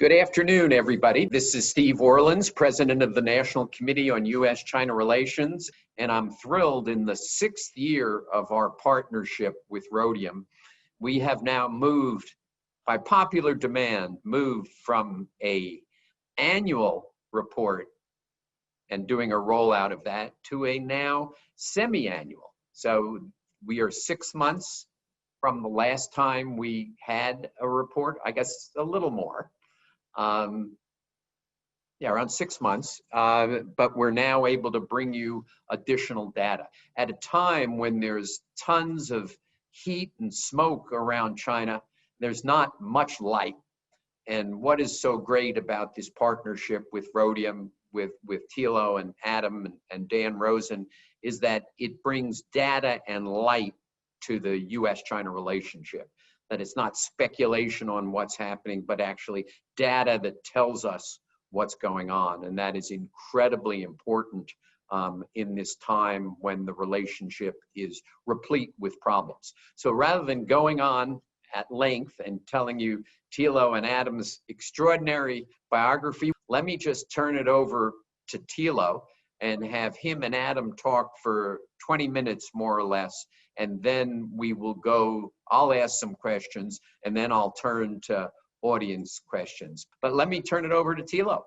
Good afternoon, everybody. This is Steve Orlins, President of the National Committee on U.S.China Relations, and I'm thrilled in the 6th year of our partnership with Rhodium. We have now moved, by popular demand, from an annual report and doing a rollout of that to a now semi-annual. So we are 6 months from the last time we had a report, I guess a little more. Around 6 months, but we're now able to bring you additional data at a time when there's tons of heat and smoke around China. There's not much light. And what is so great about this partnership with Rhodium, with Thilo and Adam and Dan Rosen, is that it brings data and light to the U.S.China relationship. That it's not speculation on what's happening, but actually data that tells us what's going on. And that is incredibly important in this time when the relationship is replete with problems. So rather than going on at length and telling you Thilo and Adam's extraordinary biography, let me just turn it over to Thilo and have him and Adam talk for 20 minutes more or less. And then we will go, I'll ask some questions, and then I'll turn to audience questions. But let me turn it over to Thilo.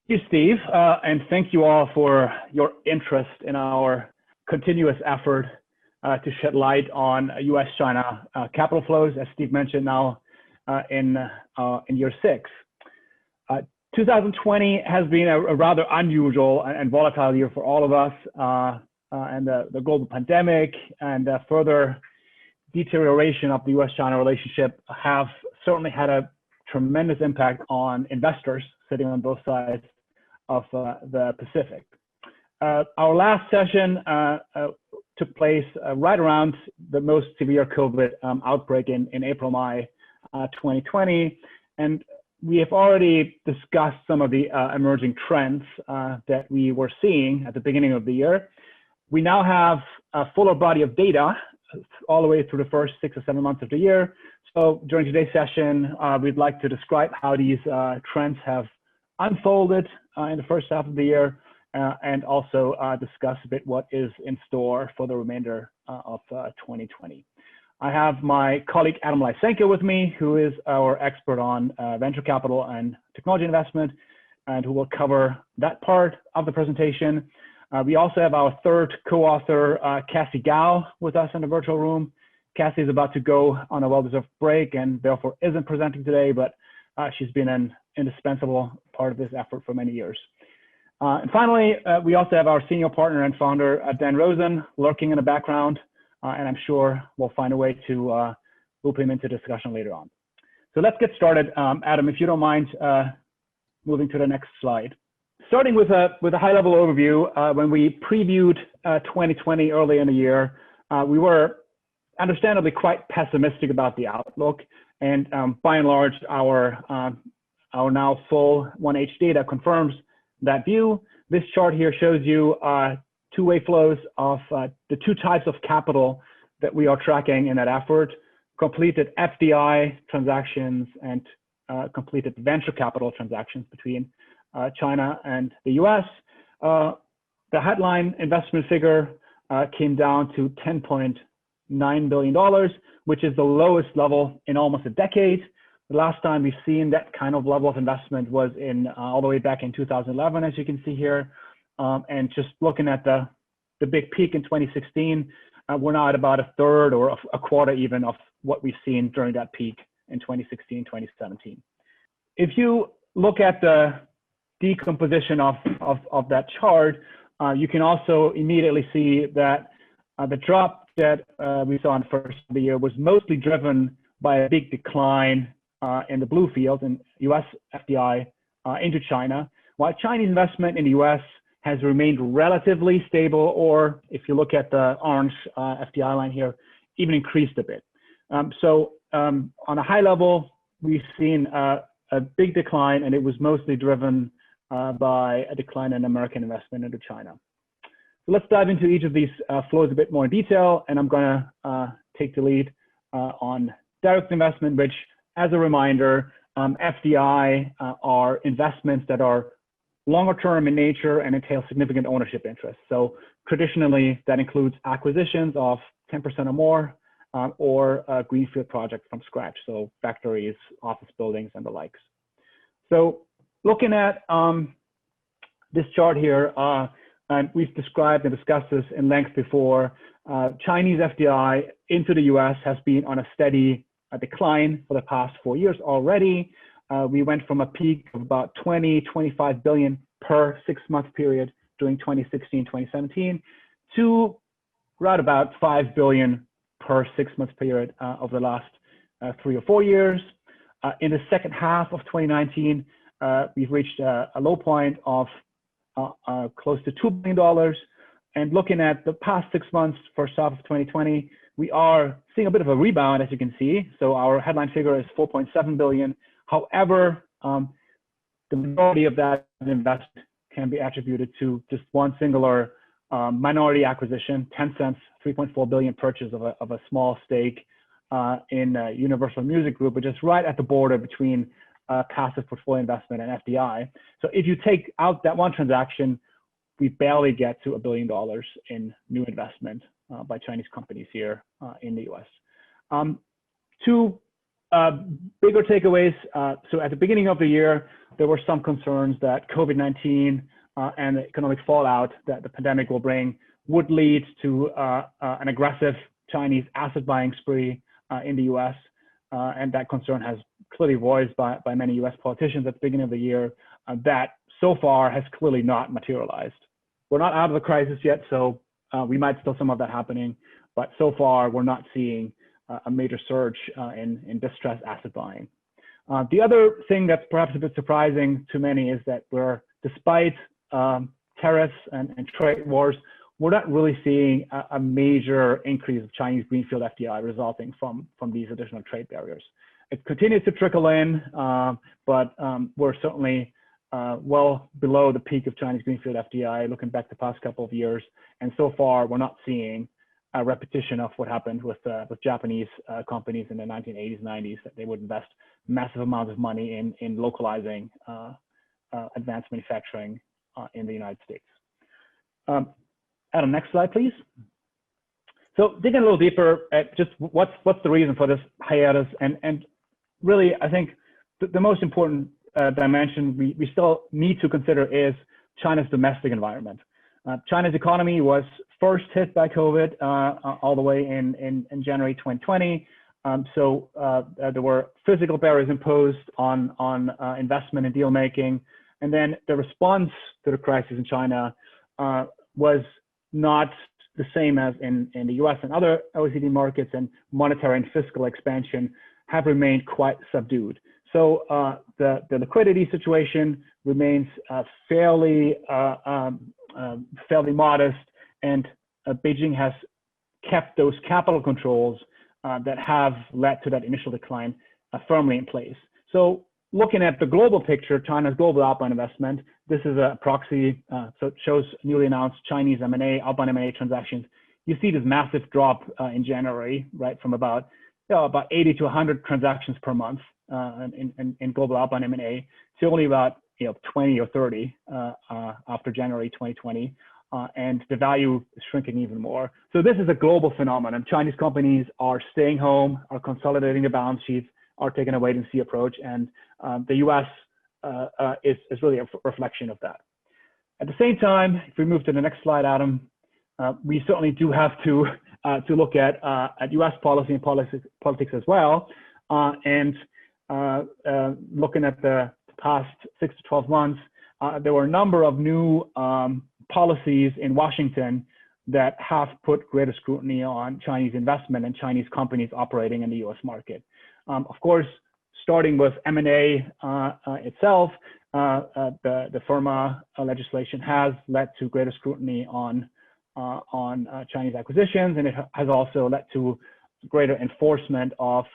Thank you, Steve, and thank you all for your interest in our continuous effort to shed light on U.S.-China capital flows, as Steve mentioned, now in year 6. 2020 has been a rather unusual and volatile year for all of us, and the global pandemic and further deterioration of the U.S.-China relationship have certainly had a tremendous impact on investors sitting on both sides of the Pacific. Our last session took place right around the most severe COVID outbreak in April-May 2020, and we have already discussed some of the emerging trends that we were seeing at the beginning of the year. We now have a fuller body of data all the way through the first 6 or 7 months of the year. So during today's session, we'd like to describe how these trends have unfolded in the first half of the year, and also discuss a bit what is in store for the remainder of 2020. I have my colleague Adam Lysenko with me, who is our expert on venture capital and technology investment, and who will cover that part of the presentation. We also have our third co-author, Cassie Gao, with us in the virtual room. Cassie is about to go on a well-deserved break and therefore isn't presenting today, but she's been an indispensable part of this effort for many years. And finally, we also have our senior partner and founder, Dan Rosen, lurking in the background, and I'm sure we'll find a way to loop him into discussion later on. So let's get started. Adam, if you don't mind moving to the next slide. Starting with a high-level overview, when we previewed 2020 early in the year, we were understandably quite pessimistic about the outlook, and by and large, our now full 1H data confirms that view. This chart here shows you two-way flows of the two types of capital that we are tracking in that effort: completed FDI transactions and completed venture capital transactions between China and the US. The headline investment figure came down to $10.9 billion, which is the lowest level in almost a decade. The last time we've seen that kind of level of investment was in all the way back in 2011, as you can see here. And just looking at the big peak in 2016, we're now at about a third or a quarter even of what we've seen during that peak in 2016, 2017. If you look at the decomposition of that chart, you can also immediately see that the drop that we saw in the first of the year was mostly driven by a big decline in the blue field in US FDI into China, while Chinese investment in the US has remained relatively stable, or if you look at the orange FDI line here, even increased a bit. So on a high level, we've seen a big decline, and it was mostly driven by a decline in American investment into China. So let's dive into each of these flows a bit more in detail, and I'm going to take the lead on direct investment, which, as a reminder, FDI are investments that are longer term in nature and entail significant ownership interest. So traditionally, that includes acquisitions of 10% or more, or a greenfield project from scratch, so factories, office buildings, and the likes. So looking at this chart here, and we've described and discussed this in length before, Chinese FDI into the US has been on a steady decline for the past 4 years already. We went from a peak of about 25 billion per 6-month period during 2016, 2017 to right about 5 billion per 6-month period over the last 3 or 4 years. In the second half of 2019, we've reached a low point of close to $2 billion. And looking at the past 6 months, first half of 2020, we are seeing a bit of a rebound, as you can see. So our headline figure is 4.7 billion. However, the majority of that investment can be attributed to just one singular minority acquisition, Tencent's 3.4 billion purchase of a small stake in Universal Music Group, which is right at the border between passive portfolio investment and FDI. So if you take out that one transaction, we barely get to $1 billion in new investment by Chinese companies here in the US. Two bigger takeaways. So at the beginning of the year, there were some concerns that COVID-19 and the economic fallout that the pandemic will bring would lead to an aggressive Chinese asset buying spree in the US. And that concern has clearly voiced by many US politicians at the beginning of the year. That so far has clearly not materialized. We're not out of the crisis yet, so we might still some of that happening, but so far we're not seeing a major surge in distressed asset buying. The other thing that's perhaps a bit surprising to many is that despite tariffs and trade wars, we're not really seeing a major increase of Chinese greenfield FDI resulting from these additional trade barriers. It continues to trickle in, but we're certainly well below the peak of Chinese greenfield FDI looking back the past couple of years. And so far, we're not seeing a repetition of what happened with Japanese companies in the 1980s, 90s, that they would invest massive amounts of money in localizing advanced manufacturing in the United States. Adam, next slide, please. So digging a little deeper at just what's the reason for this hiatus, and really, I think the most important dimension we still need to consider is China's domestic environment. China's economy was first hit by COVID all the way in January 2020. So there were physical barriers imposed on investment and deal making. And then the response to the crisis in China was not the same as in the US and other OECD markets, and monetary and fiscal expansion have remained quite subdued. So the liquidity situation remains fairly modest, and Beijing has kept those capital controls that have led to that initial decline firmly in place. So looking at the global picture, China's global outbound investment, this is a proxy, so it shows newly announced Chinese M&A, outbound M&A transactions. You see this massive drop in January, right, from about 80 to 100 transactions per month in global outbound M&A to only about 20 or 30 after January 2020, and the value is shrinking even more. So this is a global phenomenon. Chinese companies are staying home, are consolidating their balance sheets, are taking a wait and see approach, and the US is really a reflection of that. At the same time, if we move to the next slide, Adam, we certainly do have to look at US policy and politics as well. And looking at the past 6 to 12 months, there were a number of new policies in Washington that have put greater scrutiny on Chinese investment and Chinese companies operating in the US market. Of course, starting with M&A itself, the FIRMA legislation has led to greater scrutiny on Chinese acquisitions, and it has also led to greater enforcement of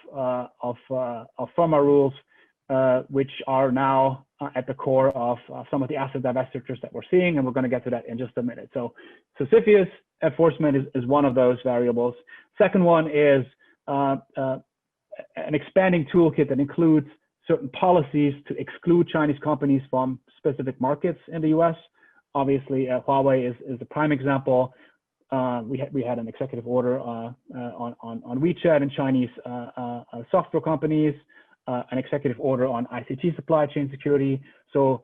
FIRMA rules, which are now at the core of some of the asset divestitures that we're seeing, and we're going to get to that in just a minute. So CFIUS enforcement is one of those variables. Second one is an expanding toolkit that includes certain policies to exclude Chinese companies from specific markets in the US. Obviously, Huawei is a prime example. We had an executive order on WeChat and Chinese software companies, an executive order on ICT supply chain security. So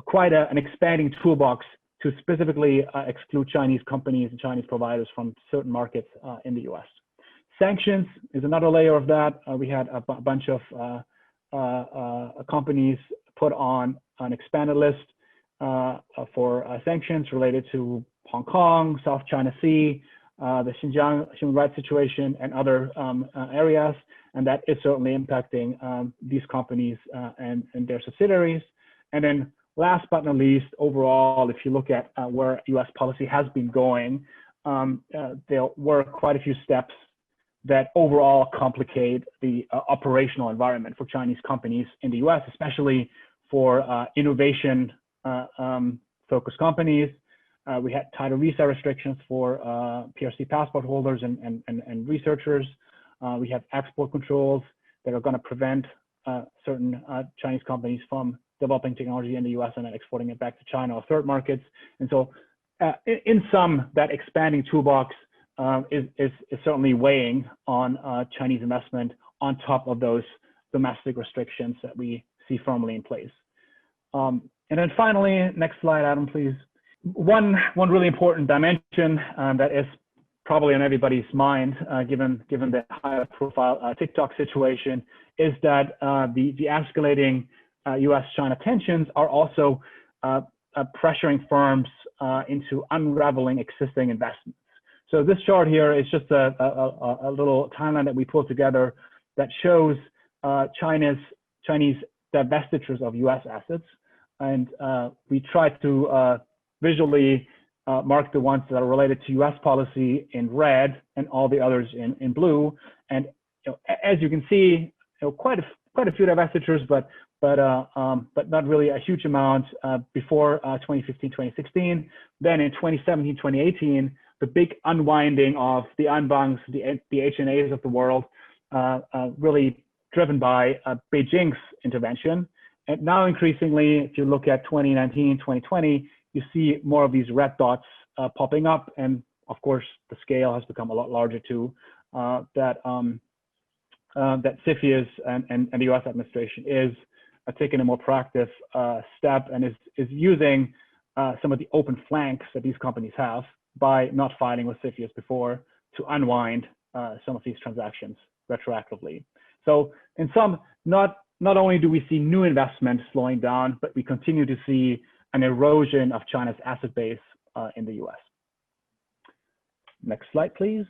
quite an expanding toolbox to specifically exclude Chinese companies and Chinese providers from certain markets in the US. Sanctions is another layer of that. We had a bunch of companies put on an expanded list for sanctions related to Hong Kong, South China Sea, the Xinjiang human rights situation, and other areas. And that is certainly impacting these companies and their subsidiaries. And then last but not least, overall, if you look at where US policy has been going, there were quite a few steps that overall complicate the operational environment for Chinese companies in the US, especially for innovation focused companies. We had tighter visa restrictions for PRC passport holders and researchers. We have export controls that are going to prevent certain Chinese companies from developing technology in the US and then exporting it back to China or third markets. And so in sum, that expanding toolbox is certainly weighing on Chinese investment on top of those domestic restrictions that we see firmly in place. And then finally, next slide, Adam, please. One really important dimension that is probably on everybody's mind, given the higher profile TikTok situation, is that the escalating U.S.-China tensions are also pressuring firms into unraveling existing investments. So this chart here is just a little timeline that we pulled together that shows Chinese divestitures of U.S. assets. And we try to visually mark the ones that are related to U.S. policy in red and all the others in blue. And as you can see, quite a few divestitures, but not really a huge amount before 2015, 2016. Then in 2017, 2018, the big unwinding of the Anbangs, the HNAs of the world, really driven by Beijing's intervention. And now increasingly, if you look at 2019, 2020, you see more of these red dots popping up. And of course, the scale has become a lot larger too, that CFIUS and the US administration is taking a more proactive step and is using some of the open flanks that these companies have by not filing with CFIUS before to unwind some of these transactions retroactively. So in sum, not only do we see new investment slowing down, but we continue to see an erosion of China's asset base in the US. Next slide, please.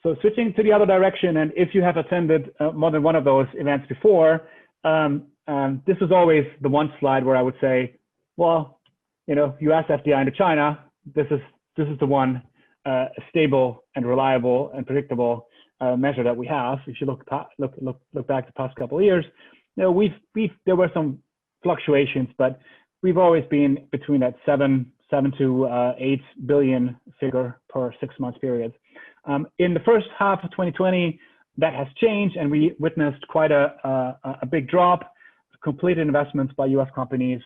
So switching to the other direction, and if you have attended more than one of those events before, this is always the one slide where I would say, well, US FDI into China, this is the one stable and reliable and predictable measure that we have. If you look back the past couple of years, there were some fluctuations, but we've always been between that 7 to 8 billion figure per 6 month period. In the first half of 2020, that has changed, and we witnessed quite a big drop. Completed investments by US companies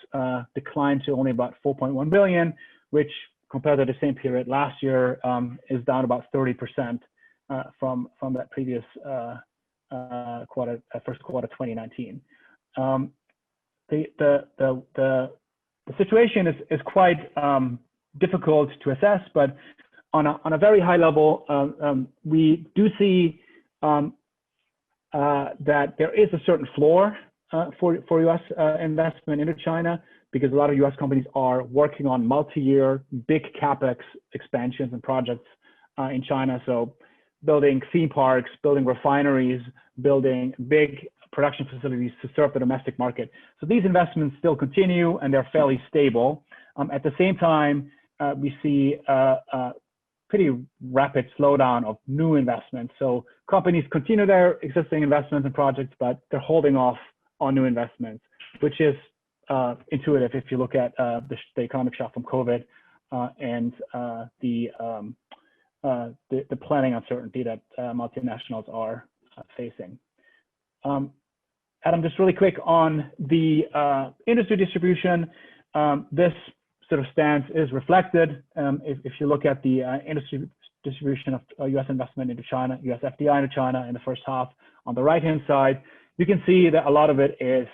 declined to only about 4.1 billion, which compared to the same period last year is down about 30% from that previous first quarter 2019. The situation is quite difficult to assess, but on a very high level, we do see that there is a certain floor for US investment into China, because a lot of US companies are working on multi-year big capex expansions and projects in China. So building theme parks, building refineries, building big production facilities to serve the domestic market. So these investments still continue and they're fairly stable. At the same time, we see a pretty rapid slowdown of new investments. So companies continue their existing investments and projects, but they're holding off on new investments, which is intuitive if you look at the economic shock from COVID and the planning uncertainty that multinationals are facing. Adam, just really quick on the industry distribution. This sort of stance is reflected if you look at the industry distribution of U.S. investment into China, U.S. FDI into China in the first half. On the right-hand side, you can see that a lot of it is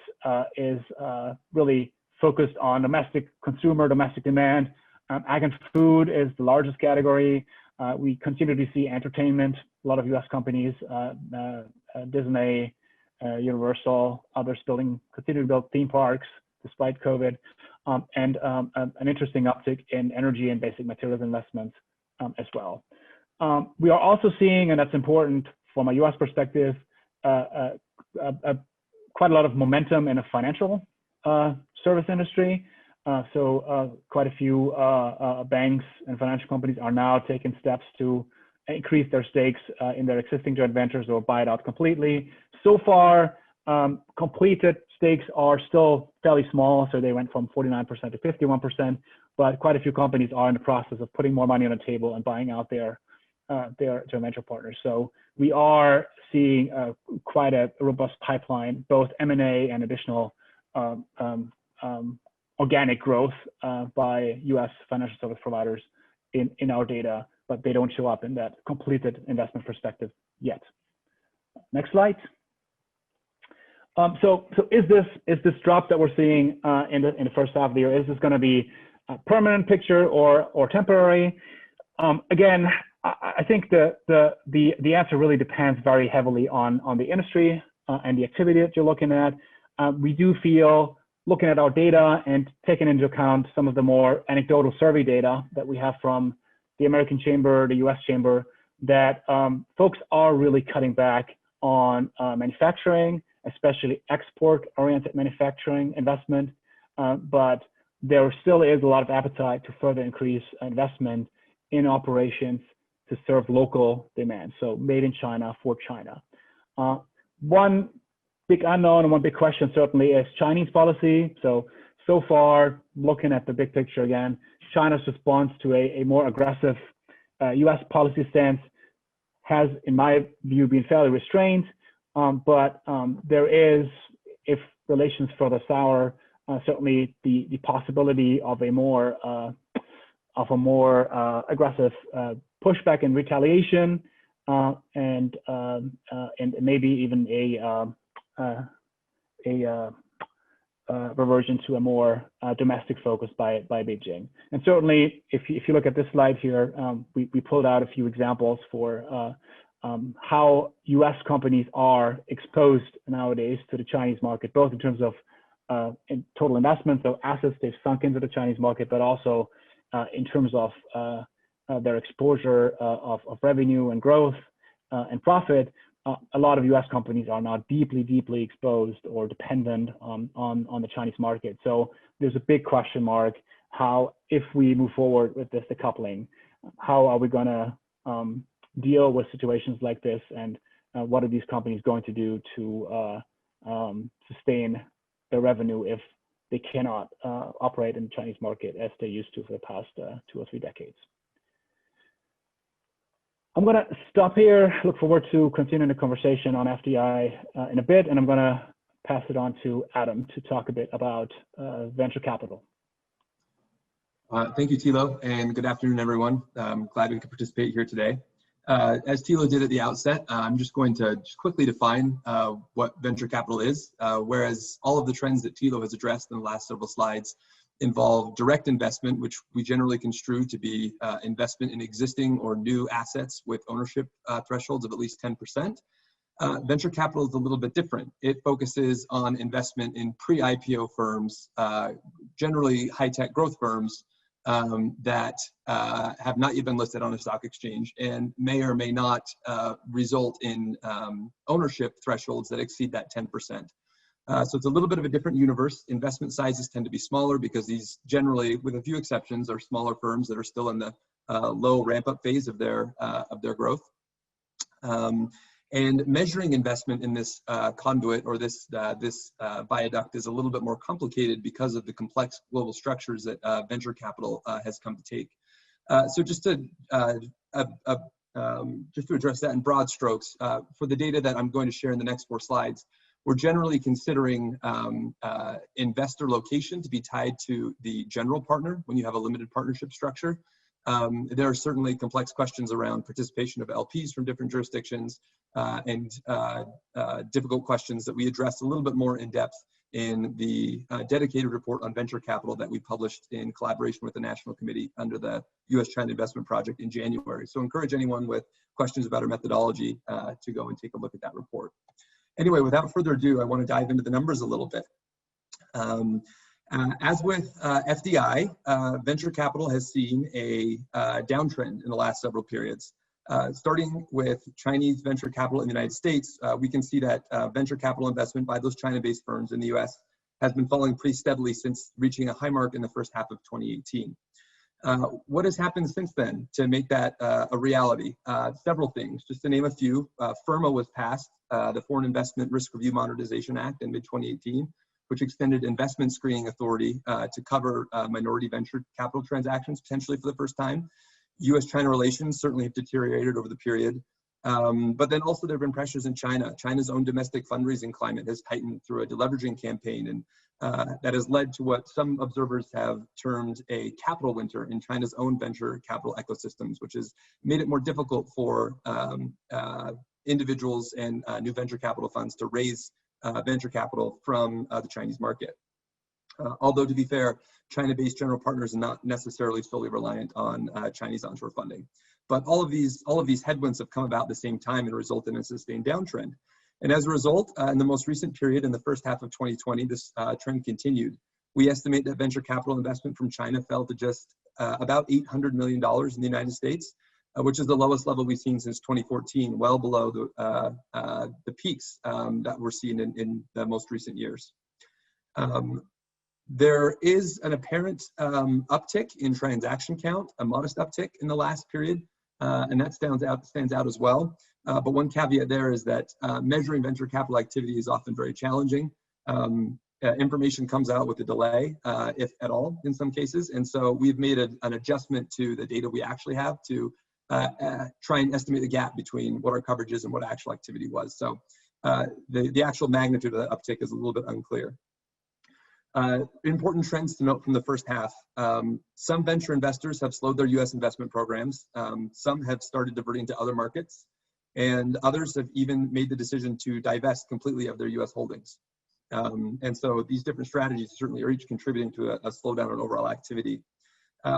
really focused on domestic consumer, domestic demand. Ag and food is the largest category. We continue to see entertainment. A lot of U.S. companies, Disney, Universal, others continue to build theme parks despite COVID, and an interesting uptick in energy and basic materials investments as well. We are also seeing, and that's important from a U.S. perspective, quite a lot of momentum in a financial service industry. So quite a few banks and financial companies are now taking steps to increase their stakes in their existing joint ventures or buy it out completely. So far, completed stakes are still fairly small, so they went from 49% to 51%, but quite a few companies are in the process of putting more money on the table and buying out their joint venture partners. So we are seeing quite a robust pipeline, both M&A and additional organic growth by U.S. financial service providers in our data, but they don't show up in that completed investment perspective yet. Next slide. So is this drop that we're seeing in the first half of the year, is this going to be a permanent picture or temporary? Again, I think the answer really depends very heavily on the industry and the activity that you're looking at. We do feel, looking at our data and taking into account some of the more anecdotal survey data that we have from the American Chamber, the U.S. Chamber, that folks are really cutting back on manufacturing, especially export-oriented manufacturing investment. But there still is a lot of appetite to further increase investment in operations to serve local demand, so made in China for China. One big unknown and one big question certainly is Chinese policy. So far, looking at the big picture again, China's response to a more aggressive U.S. policy stance has, in my view, been fairly restrained. But there is, if relations further sour, certainly the possibility of a more aggressive pushback and retaliation, and maybe even a reversion to a more domestic focus by Beijing. And certainly, if you look at this slide here, we pulled out a few examples for how U.S. companies are exposed nowadays to the Chinese market, both in terms of in total investments, so assets they've sunk into the Chinese market, but also in terms of their exposure of revenue and growth and profit. A lot of U.S. companies are now deeply exposed or dependent on the Chinese market. So there's a big question mark how, if we move forward with this decoupling, how are we going to deal with situations like this, and what are these companies going to do to sustain their revenue if they cannot operate in the Chinese market as they used to for the past 2 or 3 decades. I'm going to stop here. Look forward to continuing the conversation on FDI in a bit, and I'm going to pass it on to Adam to talk a bit about venture capital. Thank you, Thilo, and good afternoon, everyone. I'm glad we could participate here today. As Thilo did at the outset, I'm just going to quickly define what venture capital is, whereas all of the trends that Thilo has addressed in the last several slides involve direct investment, which we generally construe to be investment in existing or new assets with ownership thresholds of at least 10%. Venture capital is a little bit different. It focuses on investment in pre-IPO firms, generally high-tech growth firms, that have not yet been listed on a stock exchange and may or may not result in ownership thresholds that exceed that 10%. So it's a little bit of a different universe. Investment sizes tend to be smaller because these generally, with a few exceptions, are smaller firms that are still in the low ramp-up phase of their growth. And measuring investment in this conduit or this viaduct is a little bit more complicated because of the complex global structures that venture capital has come to take. So just to address that in broad strokes, for the data that I'm going to share in the next 4 slides, we're generally considering investor location to be tied to the general partner when you have a limited partnership structure. There are certainly complex questions around participation of LPs from different jurisdictions and difficult questions that we address a little bit more in depth in the dedicated report on venture capital that we published in collaboration with the National Committee under the U.S. China Investment Project in January. So encourage anyone with questions about our methodology to go and take a look at that report. Anyway, without further ado, I want to dive into the numbers a little bit. As with FDI, venture capital has seen a downtrend in the last several periods. Starting with Chinese venture capital in the United States, we can see that venture capital investment by those China-based firms in the US has been falling pretty steadily since reaching a high mark in the first half of 2018. What has happened since then to make that a reality? Several things. Just to name a few, FIRMA was passed, the Foreign Investment Risk Review Modernization Act in mid-2018, which extended investment screening authority to cover minority venture capital transactions, potentially for the first time. U.S.-China relations certainly have deteriorated over the period. But then also there have been pressures in China. China's own domestic fundraising climate has tightened through a deleveraging campaign, and that has led to what some observers have termed a capital winter in China's own venture capital ecosystems, which has made it more difficult for individuals and new venture capital funds to raise venture capital from the Chinese market. Although to be fair, China-based general partners are not necessarily solely reliant on Chinese onshore funding. But all of these headwinds have come about at the same time and resulted in a sustained downtrend. And as a result, in the most recent period, in the first half of 2020, this trend continued. We estimate that venture capital investment from China fell to just about $800 million in the United States, which is the lowest level we've seen since 2014, well below the peaks that we're seeing in the most recent years. There is an apparent uptick in transaction count, a modest uptick in the last period, and that stands out as well. But one caveat there is that measuring venture capital activity is often very challenging. Information comes out with a delay, if at all, in some cases. And so we've made an adjustment to the data we actually have to try and estimate the gap between what our coverage is and what actual activity was. So the actual magnitude of the uptick is a little bit unclear. Important trends to note from the first half. Some venture investors have slowed their U.S. investment programs. Some have started diverting to other markets, and others have even made the decision to divest completely of their U.S. holdings. And so these different strategies certainly are each contributing to a slowdown in overall activity.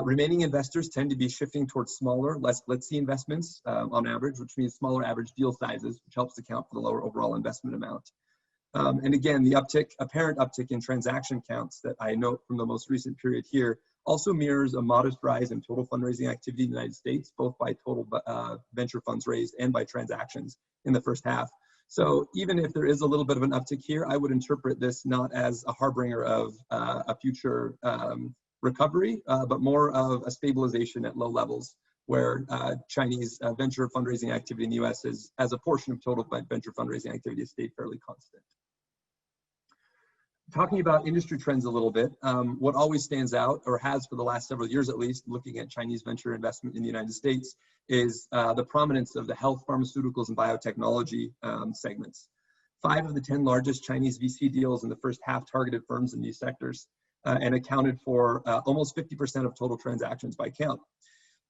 Remaining investors tend to be shifting towards smaller, less glitzy investments on average, which means smaller average deal sizes, which helps account for the lower overall investment amount. And again, the apparent uptick in transaction counts that I note from the most recent period here also mirrors a modest rise in total fundraising activity in the United States, both by total venture funds raised and by transactions in the first half. So even if there is a little bit of an uptick here, I would interpret this not as a harbinger of a future recovery, but more of a stabilization at low levels, where Chinese venture fundraising activity in the U.S. is, as a portion of total venture fundraising activity, has stayed fairly constant. Talking about industry trends a little bit, what always stands out, or has for the last several years at least, looking at Chinese venture investment in the United States, is the prominence of the health, pharmaceuticals, and biotechnology segments. 5 of the 10 largest Chinese VC deals in the first half targeted firms in these sectors and accounted for almost 50% of total transactions by count.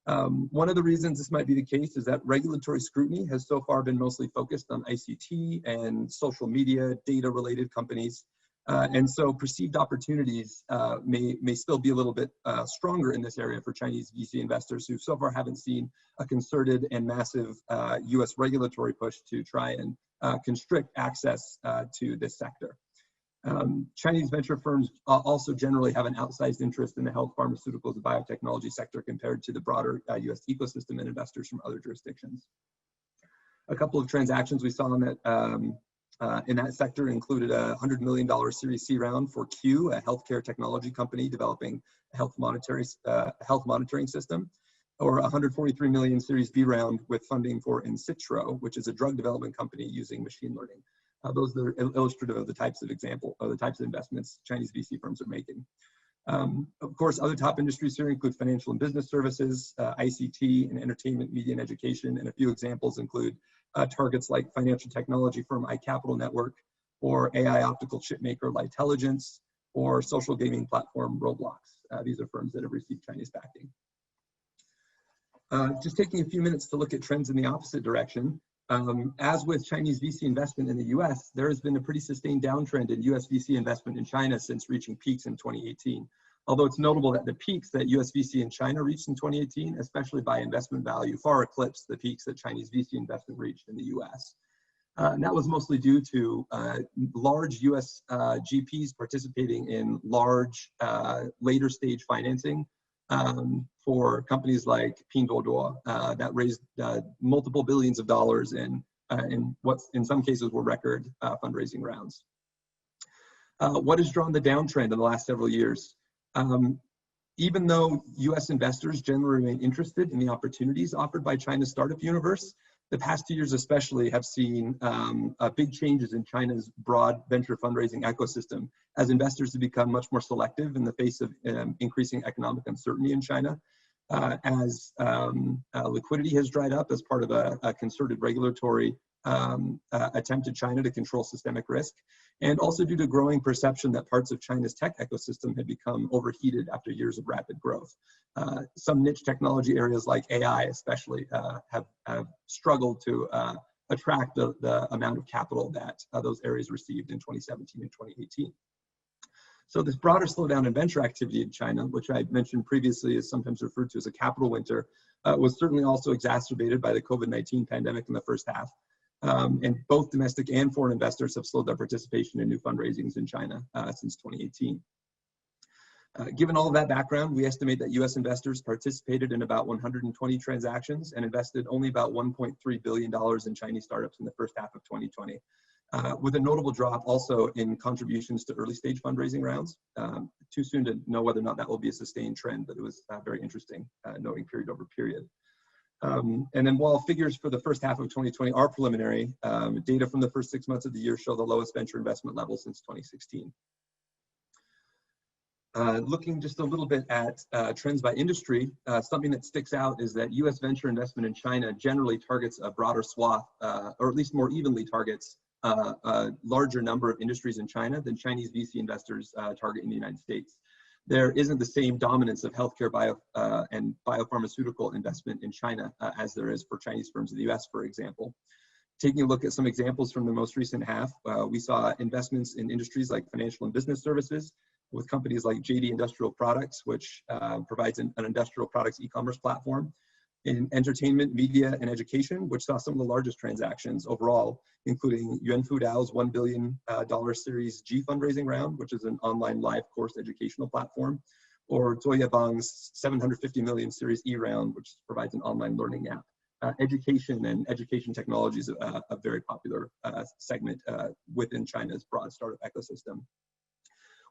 One of the reasons this might be the case is that regulatory scrutiny has so far been mostly focused on ICT and social media, data-related companies. And so perceived opportunities may still be a little bit stronger in this area for Chinese VC investors who so far haven't seen a concerted and massive US regulatory push to try and constrict access to this sector. Chinese venture firms also generally have an outsized interest in the health, pharmaceuticals, and biotechnology sector compared to the broader US ecosystem and investors from other jurisdictions. A couple of transactions we saw in that sector included a $100 million Series C round for Q, a healthcare technology company developing a health monitoring system, or a $143 million Series B round with funding for Insitro, which is a drug development company using machine learning. Those are illustrative of the types of investments Chinese VC firms are making. Of course, other top industries here include financial and business services, ICT, and entertainment, media, and education. And a few examples include targets like financial technology firm iCapital Network, or AI optical chip maker Lightelligence, or social gaming platform Roblox. These are firms that have received Chinese backing. Just taking a few minutes to look at trends in the opposite direction. As with Chinese VC investment in the US, there has been a pretty sustained downtrend in US VC investment in China since reaching peaks in 2018. Although it's notable that the peaks that US VC in China reached in 2018, especially by investment value, far eclipsed the peaks that Chinese VC investment reached in the US. And that was mostly due to large US GPs participating in large later stage financing for companies like Pinduoduo that raised multiple billions of dollars in what in some cases were record fundraising rounds. What has drawn the downtrend in the last several years? Even though US investors generally remain interested in the opportunities offered by China's startup universe, the past 2 years especially have seen big changes in China's broad venture fundraising ecosystem as investors have become much more selective in the face of increasing economic uncertainty in China, as liquidity has dried up as part of a concerted regulatory attempt at China to control systemic risk, and also due to growing perception that parts of China's tech ecosystem had become overheated after years of rapid growth. Some niche technology areas like AI especially have struggled to attract the amount of capital that those areas received in 2017 and 2018. So this broader slowdown in venture activity in China, which I mentioned previously is sometimes referred to as a capital winter, was certainly also exacerbated by the COVID-19 pandemic in the first half. And both domestic and foreign investors have slowed their participation in new fundraisings in China since 2018. Given all of that background, we estimate that US investors participated in about 120 transactions and invested only about $1.3 billion in Chinese startups in the first half of 2020, with a notable drop also in contributions to early stage fundraising rounds. Too soon to know whether or not that will be a sustained trend, but it was very interesting noting period over period. And then while figures for the first half of 2020 are preliminary, data from the first 6 months of the year show the lowest venture investment level since 2016. Looking just a little bit at trends by industry, something that sticks out is that US venture investment in China generally targets a broader swath, or at least more evenly targets a larger number of industries in China than Chinese VC investors target in the United States. There isn't the same dominance of healthcare and biopharmaceutical investment in China as there is for Chinese firms in the US, for example. Taking a look at some examples from the most recent half, we saw investments in industries like financial and business services with companies like JD Industrial Products, which provides an industrial products e-commerce platform, in entertainment, media, and education, which saw some of the largest transactions overall, including Yuan Fudao's $1 billion Series G fundraising round, which is an online live course educational platform, or Zoya Bang's $750 million Series E round, which provides an online learning app. Education and education technology is a very popular segment within China's broad startup ecosystem.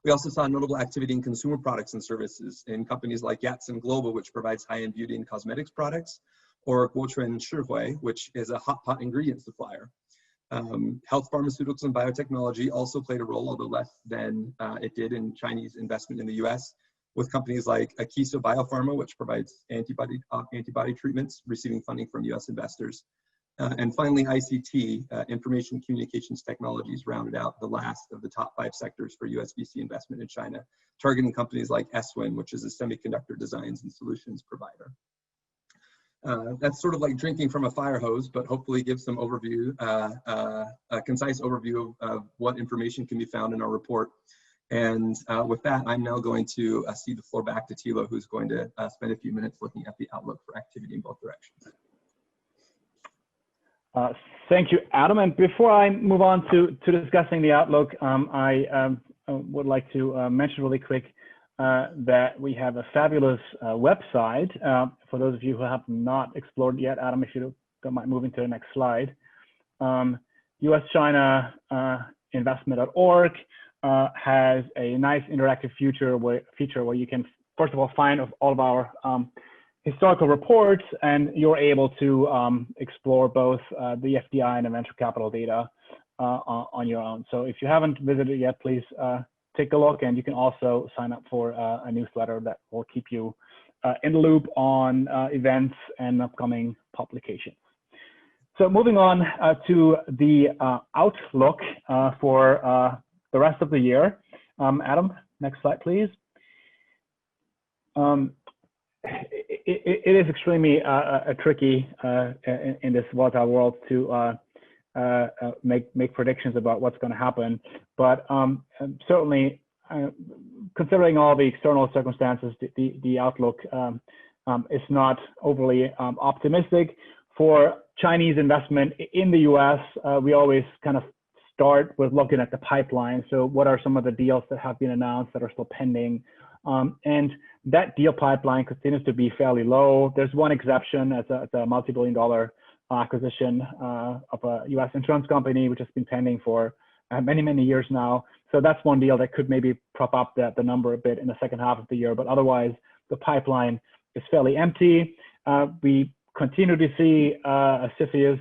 We also saw notable activity in consumer products and services in companies like Yatsen Global, which provides high-end beauty and cosmetics products, or Guochuan Shihui, which is a hot pot ingredient supplier. Health, pharmaceuticals, and biotechnology also played a role, although less than it did in Chinese investment in the US, with companies like Akeso Biopharma, which provides antibody treatments, receiving funding from US investors. And finally, ICT, information communications technologies, rounded out the last of the top 5 sectors for US VC investment in China, targeting companies like SWIN, which is a semiconductor designs and solutions provider. That's sort of like drinking from a fire hose, but hopefully gives some overview, a concise overview of what information can be found in our report. And with that, I'm now going to cede the floor back to Thilo, who's going to spend a few minutes looking at the outlook for activity in both directions. Thank you, Adam. And before I move on to discussing the outlook, I would like to mention really quick that we have a fabulous website. For those of you who have not explored yet, Adam, if you don't mind moving to the next slide. USChinaInvestmentorg has a nice interactive feature where you can, first of all, find all of our historical reports, and you're able to explore both the FDI and the venture capital data on your own. So if you haven't visited yet, please take a look, and you can also sign up for a newsletter that will keep you in the loop on events and upcoming publications. So moving on to the outlook for the rest of the year. Adam, next slide, please. It is extremely tricky in this volatile world to make predictions about what's going to happen. But certainly, considering all the external circumstances, the outlook is not overly optimistic. For Chinese investment in the US, we always kind of start with looking at the pipeline. So what are some of the deals that have been announced that are still pending? And that deal pipeline continues to be fairly low. There's one exception. It's a multi-billion-dollar acquisition of a US insurance company, which has been pending for many years now. So that's one deal that could maybe prop up the number a bit in the second half of the year. But otherwise, the pipeline is fairly empty. We continue to see CFIUS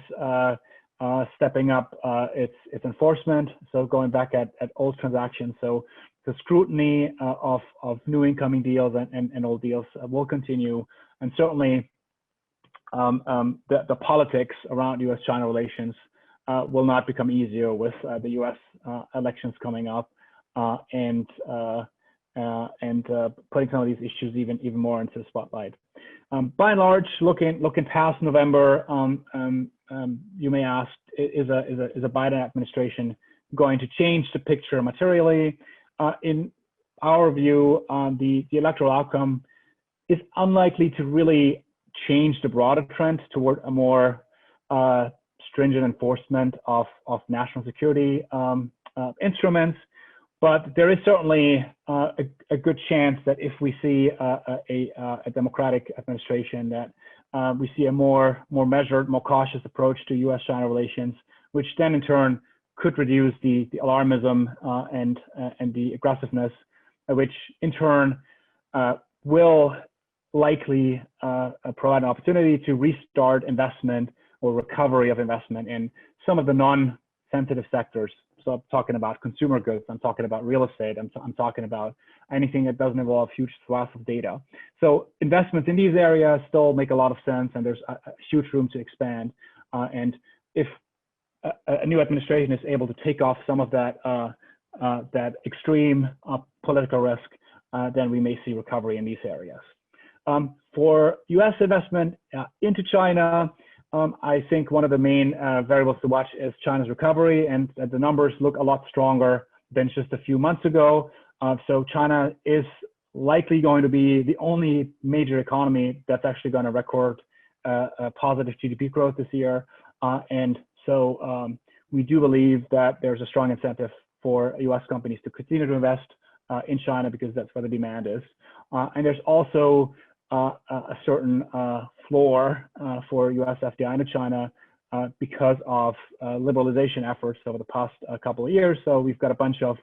stepping up its enforcement, so going back at old transactions. So the scrutiny of new incoming deals and old deals will continue, and certainly the politics around U.S.-China relations will not become easier with the U.S. Elections coming up and putting some of these issues even more into the spotlight. By and large, looking past November, you may ask, is a Biden administration going to change the picture materially? In our view, the electoral outcome is unlikely to really change the broader trend toward a more stringent enforcement of national security instruments. But there is certainly a good chance that if we see a Democratic administration, that we see a more measured, more cautious approach to U.S.-China relations, which then in turn could reduce the alarmism and the aggressiveness, which in turn will likely provide an opportunity to restart investment or recovery of investment in some of the non-sensitive sectors. So I'm talking about consumer goods, I'm talking about real estate, I'm talking about anything that doesn't involve huge swaths of data. So investments in these areas still make a lot of sense, and there's a huge room to expand. And if a new administration is able to take off some of that extreme political risk, then we may see recovery in these areas. For U.S. investment into China, I think one of the main variables to watch is China's recovery, and the numbers look a lot stronger than just a few months ago. So China is likely going to be the only major economy that's actually going to record a positive GDP growth this year. And so we do believe that there's a strong incentive for U.S. companies to continue to invest in China because that's where the demand is. And there's also a certain floor for U.S. FDI into China because of liberalization efforts over the past couple of years. So we've got a bunch of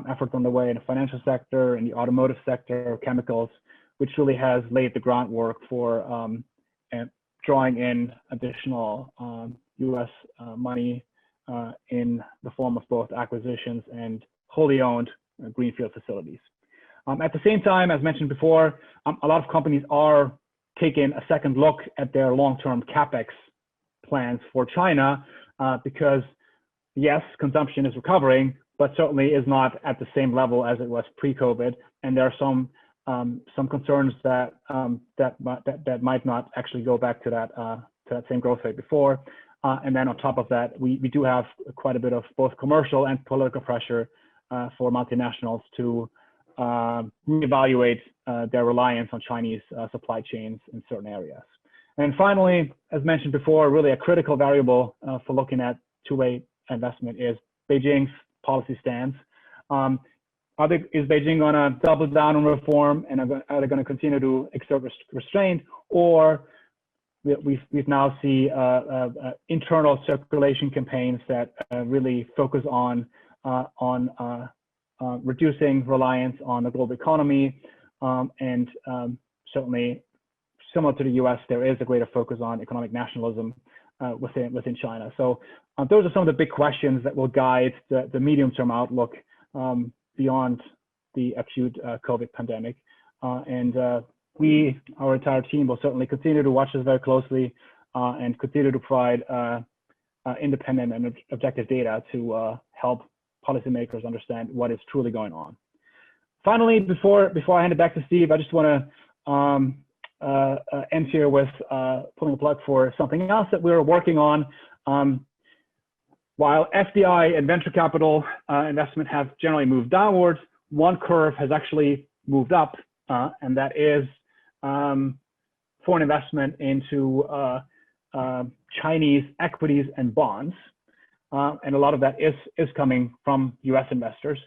efforts on the way in the financial sector, in the automotive sector, chemicals, which really has laid the groundwork for drawing in additional U.S. money in the form of both acquisitions and wholly owned greenfield facilities. At the same time, as mentioned before, a lot of companies are taking a second look at their long-term CapEx plans for China because, yes, consumption is recovering, but certainly is not at the same level as it was pre-COVID. And there are some concerns that might not actually go back to that same growth rate before. And then on top of that, we do have quite a bit of both commercial and political pressure for multinationals to reevaluate their reliance on Chinese supply chains in certain areas. And finally, as mentioned before, really a critical variable for looking at two-way investment is Beijing's policy stance. Is Beijing going to double down on reform, and are they going to continue to exert restraint, or we've now see internal circulation campaigns that really focus on reducing reliance on the global economy, and certainly similar to the U.S., there is a greater focus on economic nationalism within China. So those are some of the big questions that will guide the medium-term outlook beyond the acute COVID pandemic. And our entire team will certainly continue to watch this very closely and continue to provide independent and objective data to help policymakers understand what is truly going on. Finally, before I hand it back to Steve, I just want to end here with pulling a plug for something else that we're working on. While FDI and venture capital investment have generally moved downwards, one curve has actually moved up, and that is foreign investment into Chinese equities and bonds. And a lot of that is coming from US investors.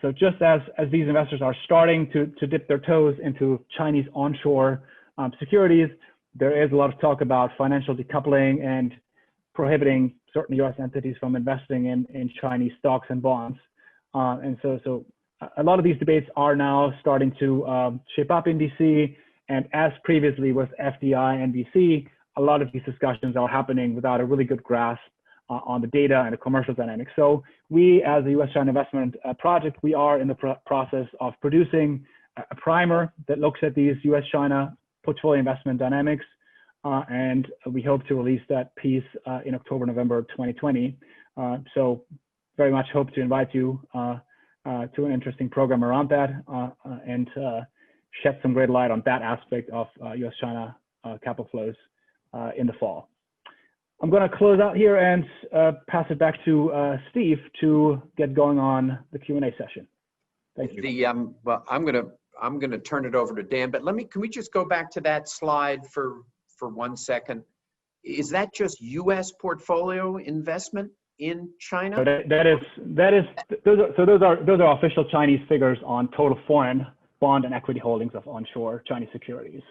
So just as these investors are starting to dip their toes into Chinese onshore securities, there is a lot of talk about financial decoupling and prohibiting certain US entities from investing in Chinese stocks and bonds. And so a lot of these debates are now starting to shape up in DC. And as previously with FDI and VC, a lot of these discussions are happening without a really good grasp on the data and the commercial dynamics. So we, as the U.S. China Investment project, we are in the process of producing a primer that looks at these U.S. China portfolio investment dynamics. And we hope to release that piece in October, November 2020. So very much hope to invite you to an interesting program around that and shed some great light on that aspect of U.S. China capital flows in the fall. I'm going to close out here and pass it back to Steve to get going on the Q&A session. Thank you. Well, I'm going to turn it over to Dan, but can we just go back to that slide for 1 second? Is that just U.S. portfolio investment in China? So those are official Chinese figures on total foreign bond and equity holdings of onshore Chinese securities.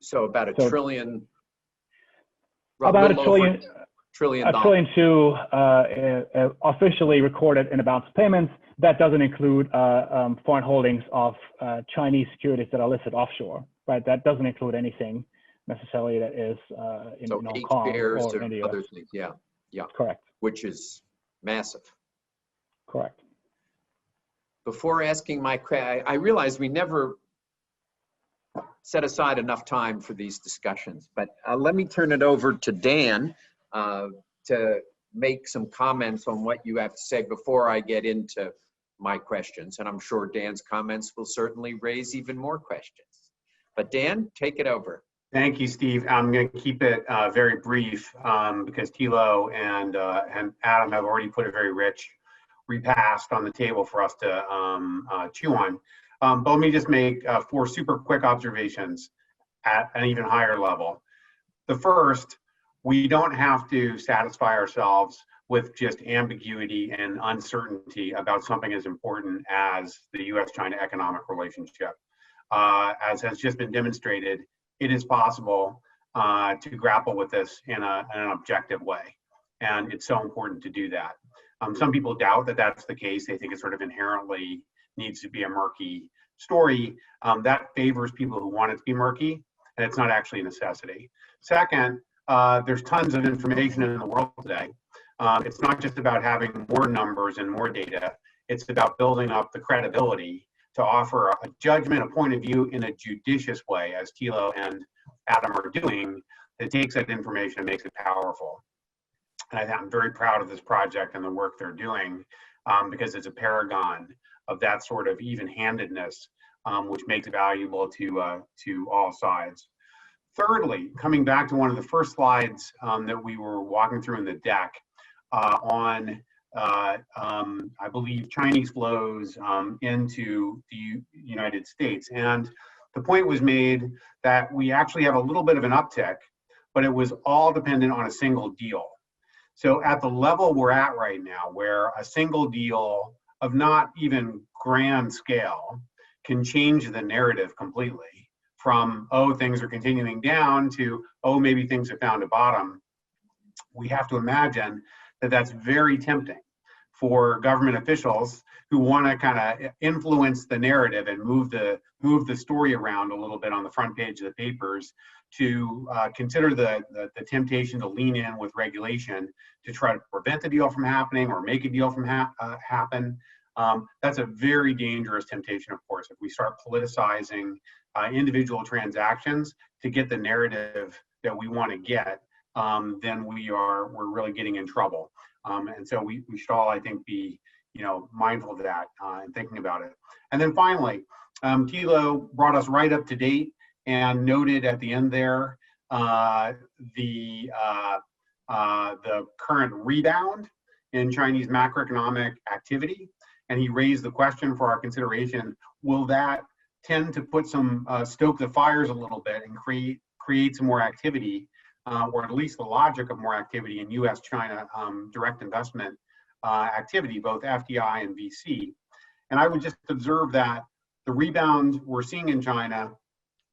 So about a trillion. About a trillion. Trillion. $1.2 trillion officially recorded in advance payments. That doesn't include foreign holdings of Chinese securities that are listed offshore, right? That doesn't include anything necessarily that is in Hong Kong or in the US. Other things. Yeah. Correct. Which is massive. Correct. Before asking my question, I realize we never set aside enough time for these discussions, but let me turn it over to Dan to make some comments on what you have to say before I get into my questions. And I'm sure Dan's comments will certainly raise even more questions. But Dan, take it over. Thank you, Steve. I'm going to keep it very brief because Thilo and Adam have already put a very rich repast on the table for us to chew on. But let me just make 4 super quick observations at an even higher level. The first, we don't have to satisfy ourselves with just ambiguity and uncertainty about something as important as the U.S.-China economic relationship. As has just been demonstrated, it is possible to grapple with this in an objective way. And it's so important to do that. Some people doubt that that's the case. They think it sort of inherently needs to be a murky story. That favors people who want it to be murky, and it's not actually a necessity. Second, there's tons of information in the world today. It's not just about having more numbers and more data. It's about building up the credibility to offer a judgment, a point of view in a judicious way, as Thilo and Adam are doing, that takes that information and makes it powerful. And I'm very proud of this project and the work they're doing because it's a paragon of that sort of even-handedness, which makes it valuable to all sides. Thirdly, coming back to one of the first slides that we were walking through in the deck on, I believe, Chinese flows into the United States. And the point was made that we actually have a little bit of an uptick, but it was all dependent on a single deal. So at the level we're at right now, where a single deal of not even grand scale can change the narrative completely from, oh, things are continuing down to, oh, maybe things have found a bottom, we have to imagine that that's very tempting for government officials who want to kind of influence the narrative and move the story around a little bit on the front page of the papers to consider the temptation to lean in with regulation to try to prevent the deal from happening or make a deal from happen. That's a very dangerous temptation, of course, if we start politicizing individual transactions to get the narrative that we want to get, then we're really getting in trouble. And so we should all, I think, be mindful of that and thinking about it. And then finally, Thilo brought us right up to date and noted at the end there the current rebound in Chinese macroeconomic activity. And he raised the question for our consideration: will that tend to put some stoke the fires a little bit and create some more activity, or at least the logic of more activity in U.S. China direct investment activity, both FDI and VC? And I would just observe that the rebound we're seeing in China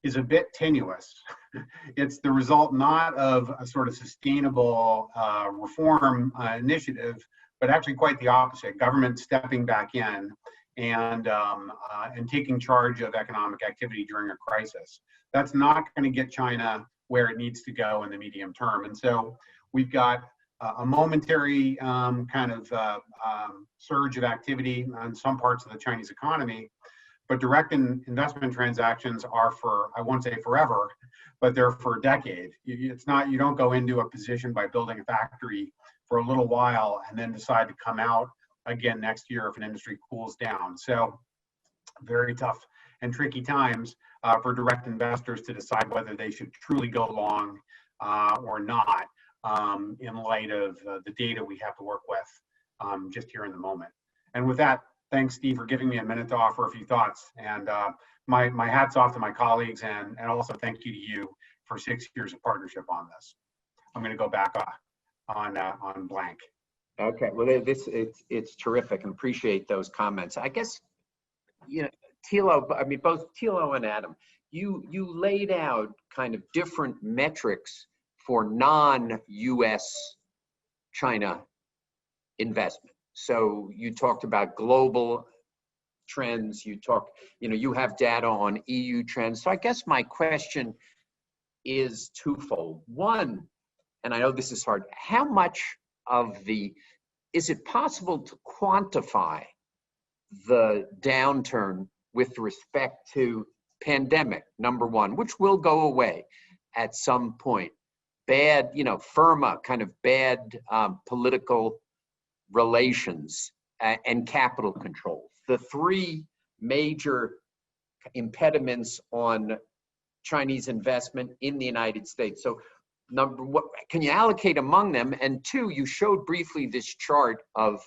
is a bit tenuous. It's the result not of a sort of sustainable reform initiative, but actually quite the opposite. Government stepping back in and taking charge of economic activity during a crisis. That's not going to get China where it needs to go in the medium term. And so we've got a momentary kind of surge of activity on some parts of the Chinese economy, but direct investment transactions are for, I won't say forever, but they're for a decade. It's not, you don't go into a position by building a factory for a little while and then decide to come out again next year if an industry cools down. So very tough and tricky times for direct investors to decide whether they should truly go long or not in light of the data we have to work with just here in the moment. And with that, thanks, Steve, for giving me a minute to offer a few thoughts. And my hat's off to my colleagues, and also thank you to you for 6 years of partnership on this. I'm going to go back on blank. Okay, well, it's terrific, and appreciate those comments. I guess, Thilo, I mean, both Thilo and Adam, you laid out kind of different metrics for non-U.S. China investment. So you talked about global trends, you have data on EU trends. So I guess my question is twofold. One, and I know this is hard, how much is it possible to quantify the downturn with respect to pandemic, number one, which will go away at some point? Bad, FIRMA, kind of bad political relations and capital controls. The three major impediments on Chinese investment in the United States. So number one, can you allocate among them? And two, you showed briefly this chart of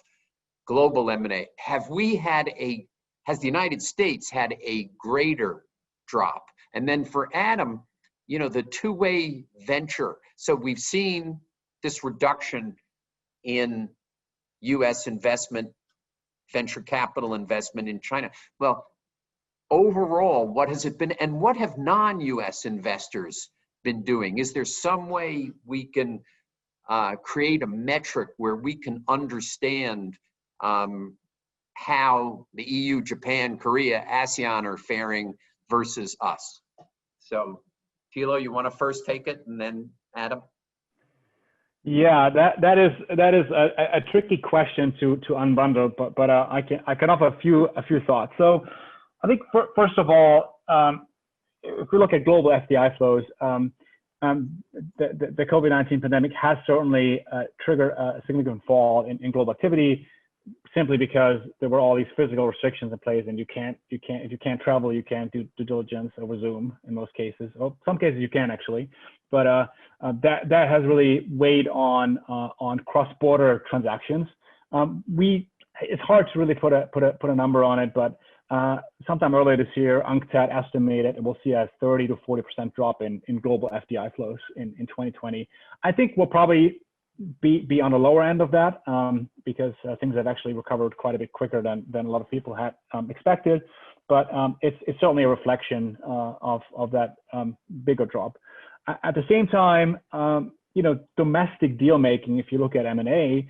global M&A. Has the United States had a greater drop? And then for Adam, the two-way venture. So we've seen this reduction in U.S. investment, venture capital investment in China. Well, overall, what has it been, and what have non-U.S. investors been doing? Is there some way we can create a metric where we can understand how the EU, Japan, Korea, ASEAN are faring versus us? So, Thilo, you want to first take it, and then Adam? Yeah, that is a tricky question to unbundle, but I can offer a few thoughts. So I think first of all, if we look at global FDI flows, the COVID-19 pandemic has certainly triggered a significant fall in global activity, simply because there were all these physical restrictions in place, and if you can't travel, you can't do due diligence over Zoom in most cases. Well, some cases you can actually, but that has really weighed on cross-border transactions. It's hard to really put a number on it, but sometime earlier this year, UNCTAD estimated we'll see a 30 to 40% drop in global FDI flows in 2020. I think we'll probably be on the lower end of that because things have actually recovered quite a bit quicker than a lot of people had expected. But it's certainly a reflection of that bigger drop. At the same time, domestic deal making, if you look at M&A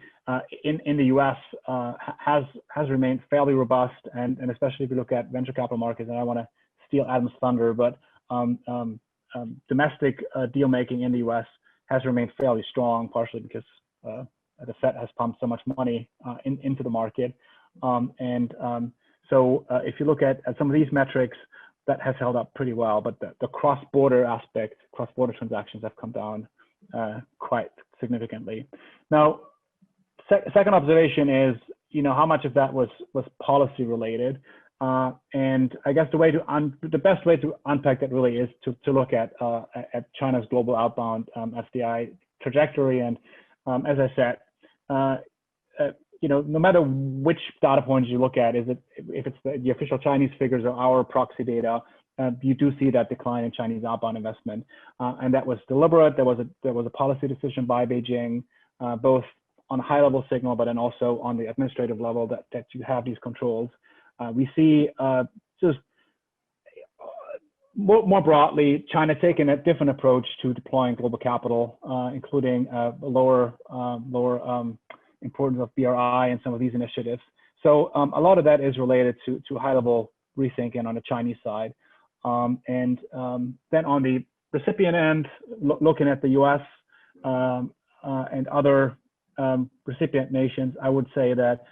in the U.S., has remained fairly robust, and especially if you look at venture capital markets. And I want to steal Adam's thunder, but domestic deal making in the U.S. has remained fairly strong, partially because the Fed has pumped so much money into the market. So if you look at some of these metrics, that has held up pretty well, but the cross-border aspect, cross-border transactions have come down quite significantly. Now, second observation is, how much of that was policy related, and I guess the best way to unpack that really is to look at China's global outbound FDI trajectory. And as I said, no matter which data points you look at, if it's the official Chinese figures or our proxy data, you do see that decline in Chinese outbound investment, and that was deliberate. There was a policy decision by Beijing, both on a high level signal, but then also on the administrative level that you have these controls. We see just more broadly, China taking a different approach to deploying global capital, including lower importance of BRI and some of these initiatives. So a lot of that is related to high level rethinking on the Chinese side. Then on the recipient end, looking at the U.S. And other recipient nations, I would say that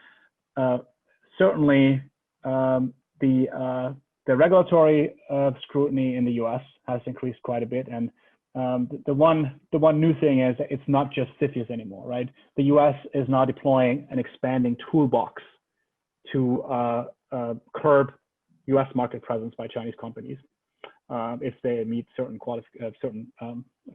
certainly the regulatory scrutiny in the U.S. has increased quite a bit, and the one new thing is that it's not just CFIUS anymore, right? The U.S. is now deploying an expanding toolbox to curb U.S. market presence by Chinese companies if they meet certain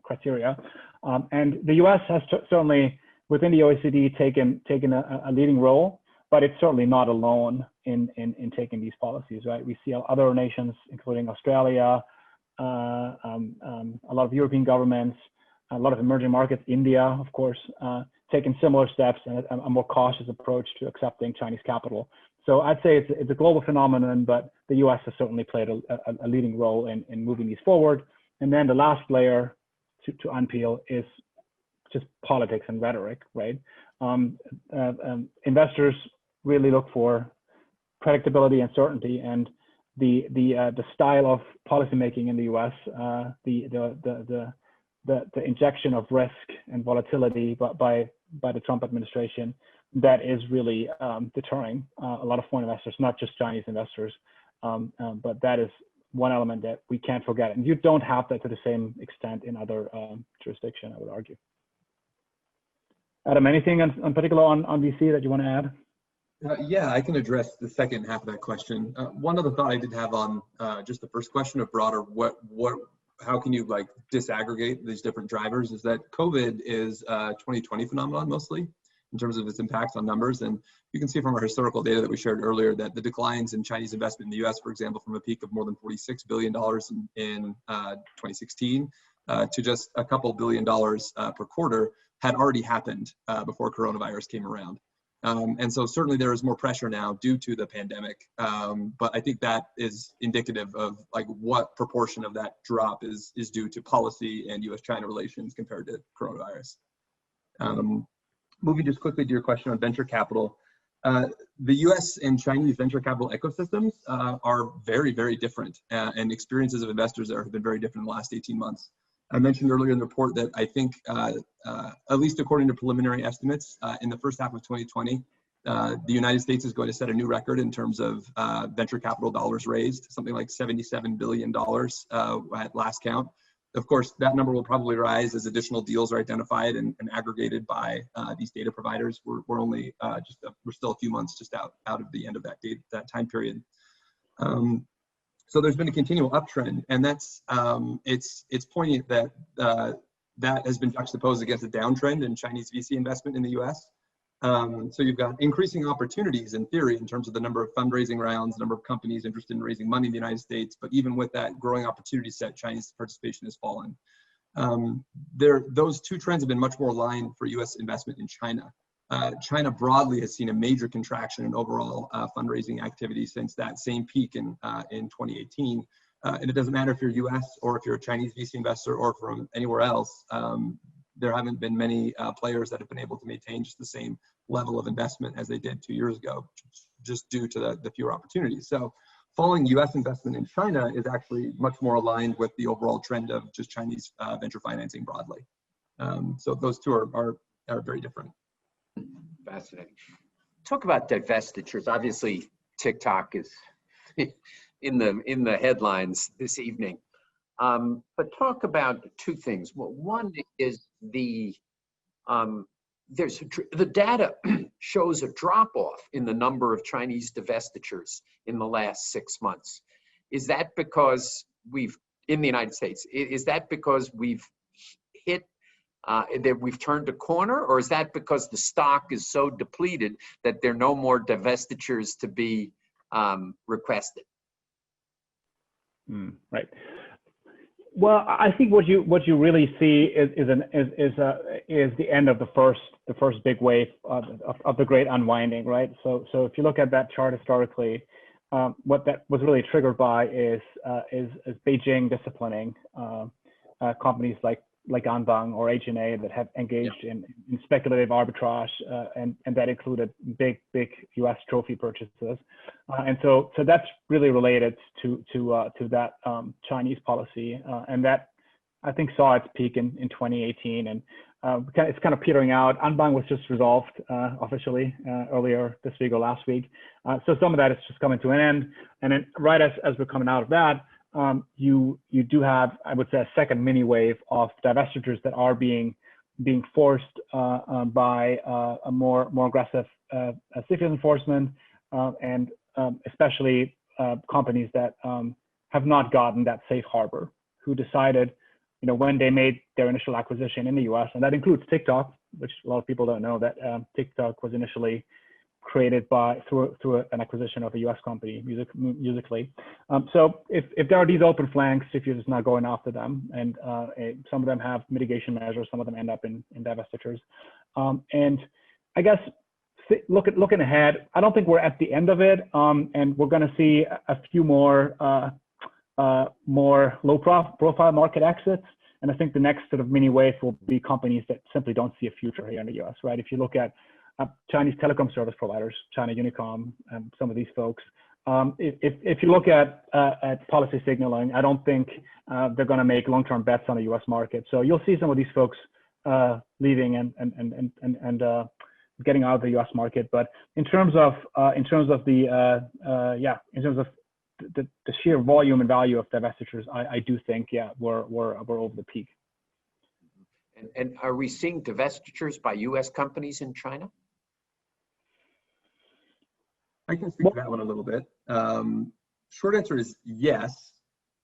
criteria. And the U.S. has certainly, within the OECD, taken a leading role, but it's certainly not alone in taking these policies, right? We see other nations, including Australia, a lot of European governments, a lot of emerging markets, India, of course, taking similar steps and a more cautious approach to accepting Chinese capital. So I'd say it's a global phenomenon, but the U.S. has certainly played a leading role in moving these forward. And then the last layer to unpeel is just politics and rhetoric, right? Investors really look for predictability and certainty, and the style of policymaking in the U.S., the injection of risk and volatility by the Trump administration, that is really deterring a lot of foreign investors, not just Chinese investors. But that is one element that we can't forget, and you don't have that to the same extent in other jurisdictions, I would argue. Adam, anything in particular on VC that you want to add? Yeah, I can address the second half of that question. One other thought I did have on just the first question of broader, how can you disaggregate these different drivers, is that COVID is a 2020 phenomenon mostly in terms of its impacts on numbers. And you can see from our historical data that we shared earlier that the declines in Chinese investment in the US, for example, from a peak of more than $46 billion in 2016 to just a couple $1 billion per quarter had already happened before coronavirus came around. And so certainly there is more pressure now due to the pandemic, but I think that is indicative of what proportion of that drop is due to policy and U.S.-China relations compared to coronavirus. Moving just quickly to your question on venture capital, the U.S. and Chinese venture capital ecosystems are very, very different, and experiences of investors there have been very different in the last 18 months. I mentioned earlier in the report that I think, at least according to preliminary estimates, in the first half of 2020, the United States is going to set a new record in terms of venture capital dollars raised, something like $77 billion at last count. Of course, that number will probably rise as additional deals are identified and aggregated by these data providers. We're only we're still a few months just out of the end of that time period. So there's been a continual uptrend, and that's it's poignant that that has been juxtaposed against a downtrend in Chinese VC investment in the U.S. So you've got increasing opportunities in theory in terms of the number of fundraising rounds, number of companies interested in raising money in the United States, but even with that growing opportunity set, Chinese participation has fallen. Those two trends have been much more aligned for U.S. investment in China. China broadly has seen a major contraction in overall fundraising activity since that same peak in 2018. And it doesn't matter if you're U.S. or if you're a Chinese VC investor or from anywhere else, there haven't been many players that have been able to maintain just the same level of investment as they did 2 years ago, just due to the fewer opportunities. So falling U.S. investment in China is actually much more aligned with the overall trend of just Chinese venture financing broadly. So those two are very different. Fascinating. talk about divestitures. Obviously, TikTok is in the headlines this evening. But talk about two things. Well, one is the data shows a drop off in the number of Chinese divestitures in the last 6 months. Is that because in the United States, is that because we've hit that we've turned a corner, or is that because the stock is so depleted that there are no more divestitures to be requested? Right. Well, I think what you really see is the end of the first big wave of the great unwinding, right? So if you look at that chart historically, what that was really triggered by is Beijing disciplining companies like Anbang or H&A that have engaged in speculative arbitrage, and that included big U.S. trophy purchases, and so that's really related to that Chinese policy, and that I think saw its peak in 2018, and it's kind of petering out. Anbang was just resolved officially earlier this week or last week, so some of that is just coming to an end, and then right as we're coming out of that. You do have, I would say, a second mini wave of divestitures that are being forced by a more aggressive CFIUS enforcement, and especially companies that have not gotten that safe harbor, who decided, when they made their initial acquisition in the U.S., and that includes TikTok, which a lot of people don't know, that TikTok was initially created through an acquisition of a U.S. company, Musical.ly. So if there are these open flanks, if you're just not going after them, and some of them have mitigation measures, some of them end up in divestitures. And I guess looking ahead, I don't think we're at the end of it, and we're going to see a few more low-profile market exits. And I think the next sort of mini wave will be companies that simply don't see a future here in the U.S. Right? If you look at Chinese telecom service providers, China Unicom, and some of these folks. If you look at policy signaling, I don't think they're going to make long-term bets on the U.S. market. So you'll see some of these folks leaving and getting out of the U.S. market. But in terms of the sheer volume and value of divestitures, I do think we're over the peak. And are we seeing divestitures by U.S. companies in China? I can speak to that one a little bit. Short answer is yes.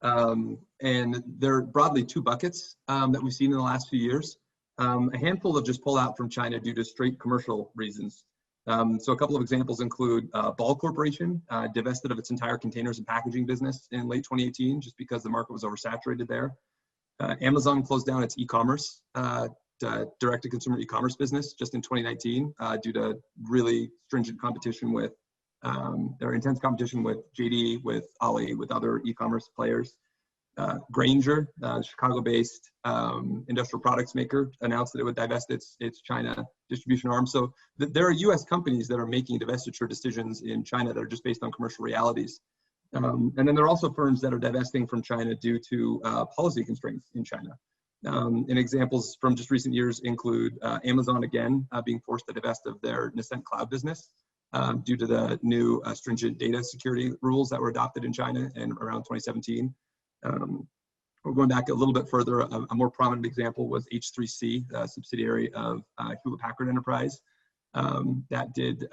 And there are broadly two buckets that we've seen in the last few years. A handful have just pulled out from China due to straight commercial reasons. So a couple of examples include Ball Corporation divested of its entire containers and packaging business in late 2018 just because the market was oversaturated there. Amazon closed down its e-commerce, direct-to-consumer e-commerce business just in 2019 due to really stringent competition with intense competition with JD, with Ali, with other e-commerce players. Grainger, Chicago-based industrial products maker, announced that it would divest its China distribution arm. So there are U.S. companies that are making divestiture decisions in China that are just based on commercial realities. And then there are also firms that are divesting from China due to policy constraints in China. And examples from just recent years include Amazon, again, being forced to divest of their Nascent cloud business due to the new stringent data security rules that were adopted in China in around 2017. We're going back a little bit further. A more prominent example was H3C, a subsidiary of Hewlett-Packard Enterprise that did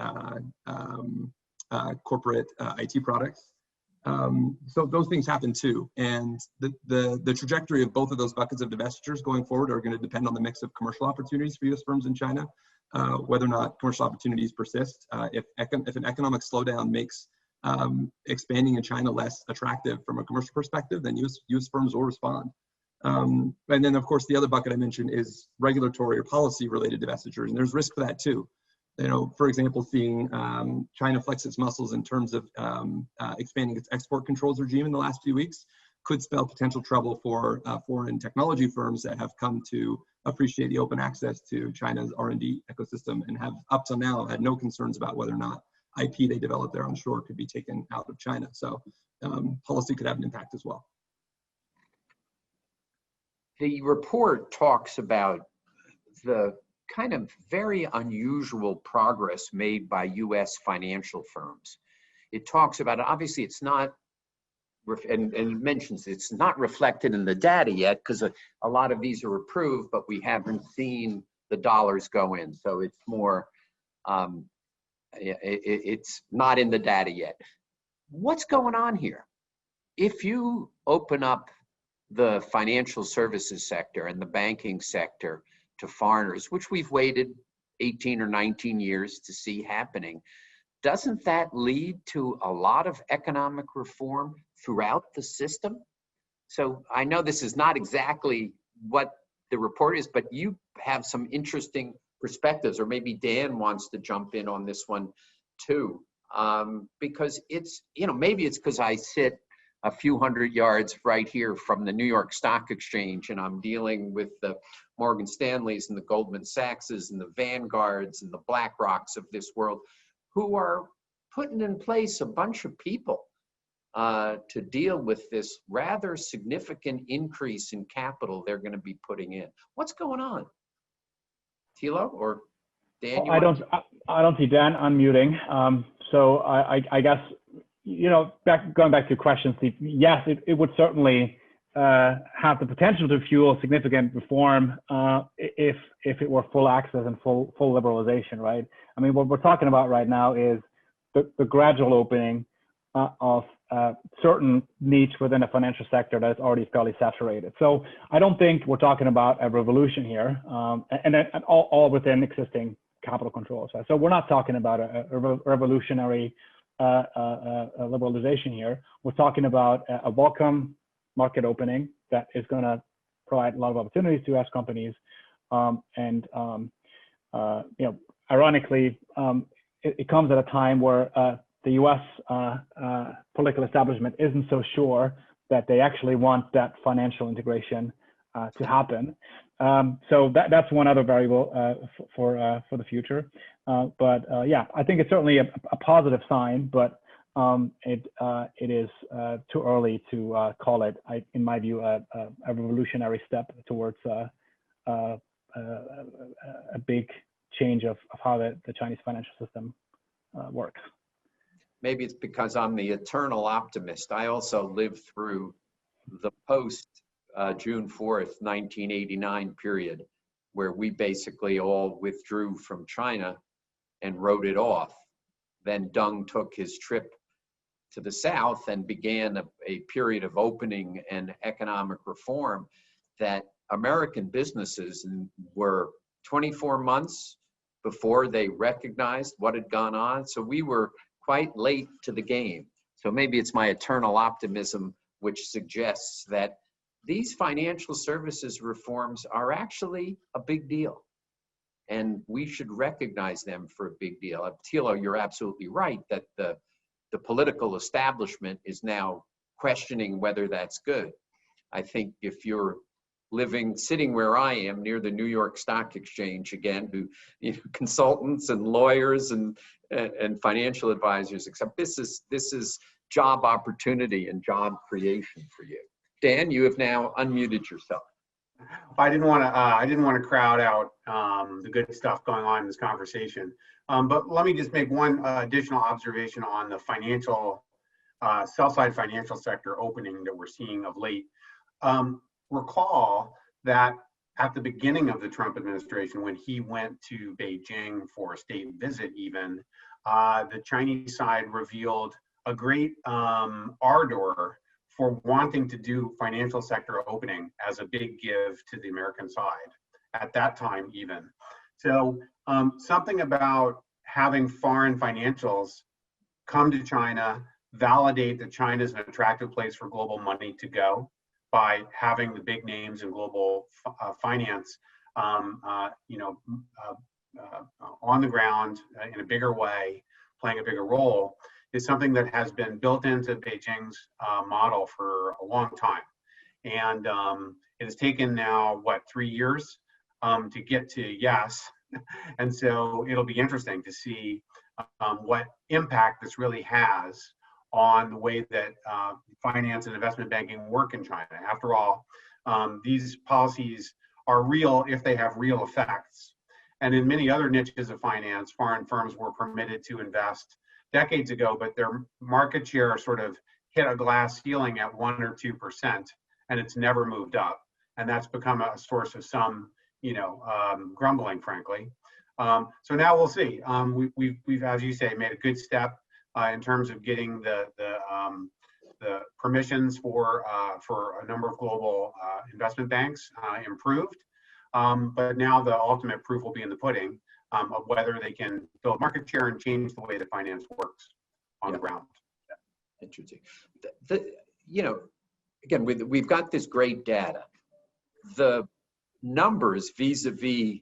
corporate IT products. So those things happen too. And the trajectory of both of those buckets of divestitures going forward are going to depend on the mix of commercial opportunities for U.S. firms in China, whether or not commercial opportunities persist. If an economic slowdown makes expanding in China less attractive from a commercial perspective, then U.S. firms will respond. And then, of course, the other bucket I mentioned is regulatory or policy-related divestitures, and there's risk for that too. For example, seeing China flex its muscles in terms of expanding its export controls regime in the last few weeks could spell potential trouble for foreign technology firms that have come to appreciate the open access to China's R&D ecosystem and have up till now had no concerns about whether or not IP they develop there onshore could be taken out of China. So policy could have an impact as well. The report talks about the kind of very unusual progress made by U.S. financial firms. It talks about it. Obviously, it's not, and it mentions it's not reflected in the data yet because a lot of these are approved, but we haven't seen the dollars go in. So it's more, it's not in the data yet. What's going on here? If you open up the financial services sector and the banking sector to foreigners, which we've waited 18 or 19 years to see happening, doesn't that lead to a lot of economic reform throughout the system? So I know this is not exactly what the report is, but you have some interesting perspectives, or maybe Dan wants to jump in on this one too, because it's, maybe it's because I sit a few hundred yards right here from the New York Stock Exchange, and I'm dealing with the Morgan Stanleys and the Goldman Sachses and the Vanguards and the BlackRocks of this world, who are putting in place a bunch of people to deal with this rather significant increase in capital they're going to be putting in. What's going on? Thilo or Dan? I don't see Dan unmuting. So I guess, going back to your question, Steve, yes, it would certainly have the potential to fuel significant reform if it were full access and full liberalization, right? I mean, what we're talking about right now is the gradual opening of certain niche within a financial sector that is already fairly saturated. So I don't think we're talking about a revolution here, and all within existing capital controls. Right? So we're not talking about a revolutionary liberalization here. We're talking about a welcome market opening that is going to provide a lot of opportunities to U.S. companies, ironically, it comes at a time where the U.S. Political establishment isn't so sure that they actually want that financial integration to happen. So that's one other variable for the future. But I think it's certainly a positive sign, but it is too early to call it, in my view, a revolutionary step towards a big change of how the Chinese financial system works. Maybe it's because I'm the eternal optimist. I also lived through the post June 4th, 1989 period, where we basically all withdrew from China and wrote it off. Then Deng took his trip to the south and began a period of opening and economic reform that American businesses were 24 months before they recognized what had gone on. So we were quite late to the game. So maybe it's my eternal optimism, which suggests that these financial services reforms are actually a big deal. And we should recognize them for a big deal. Thilo, you're absolutely right that the political establishment is now questioning whether that's good. I think if you're sitting where I am near the New York Stock Exchange, again, who consultants and lawyers and financial advisors, except this is job opportunity and job creation for you. Dan, you have now unmuted yourself. I didn't want to crowd out the good stuff going on in this conversation, but let me just make one additional observation on the financial sell-side financial sector opening that we're seeing of late. Recall that at the beginning of the Trump administration, when he went to Beijing for a state visit, even the Chinese side revealed a great ardor for wanting to do financial sector opening as a big give to the American side at that time even. So something about having foreign financials come to China, validate that China is an attractive place for global money to go by having the big names in global finance on the ground in a bigger way, playing a bigger role, is something that has been built into Beijing's model for a long time. And it has taken now, 3 years to get to yes. And so it'll be interesting to see what impact this really has on the way that finance and investment banking work in China. After all, these policies are real if they have real effects. And in many other niches of finance, foreign firms were permitted to invest decades ago, but their market share sort of hit a glass ceiling at 1 or 2%, and it's never moved up. And that's become a source of some, grumbling, frankly. So now we'll see. We've, as you say, made a good step in terms of getting the permissions for a number of global investment banks improved. But now the ultimate proof will be in the pudding of whether they can build market share and change the way that finance works on the ground. Interesting. Again, we've got this great data. The numbers vis-a-vis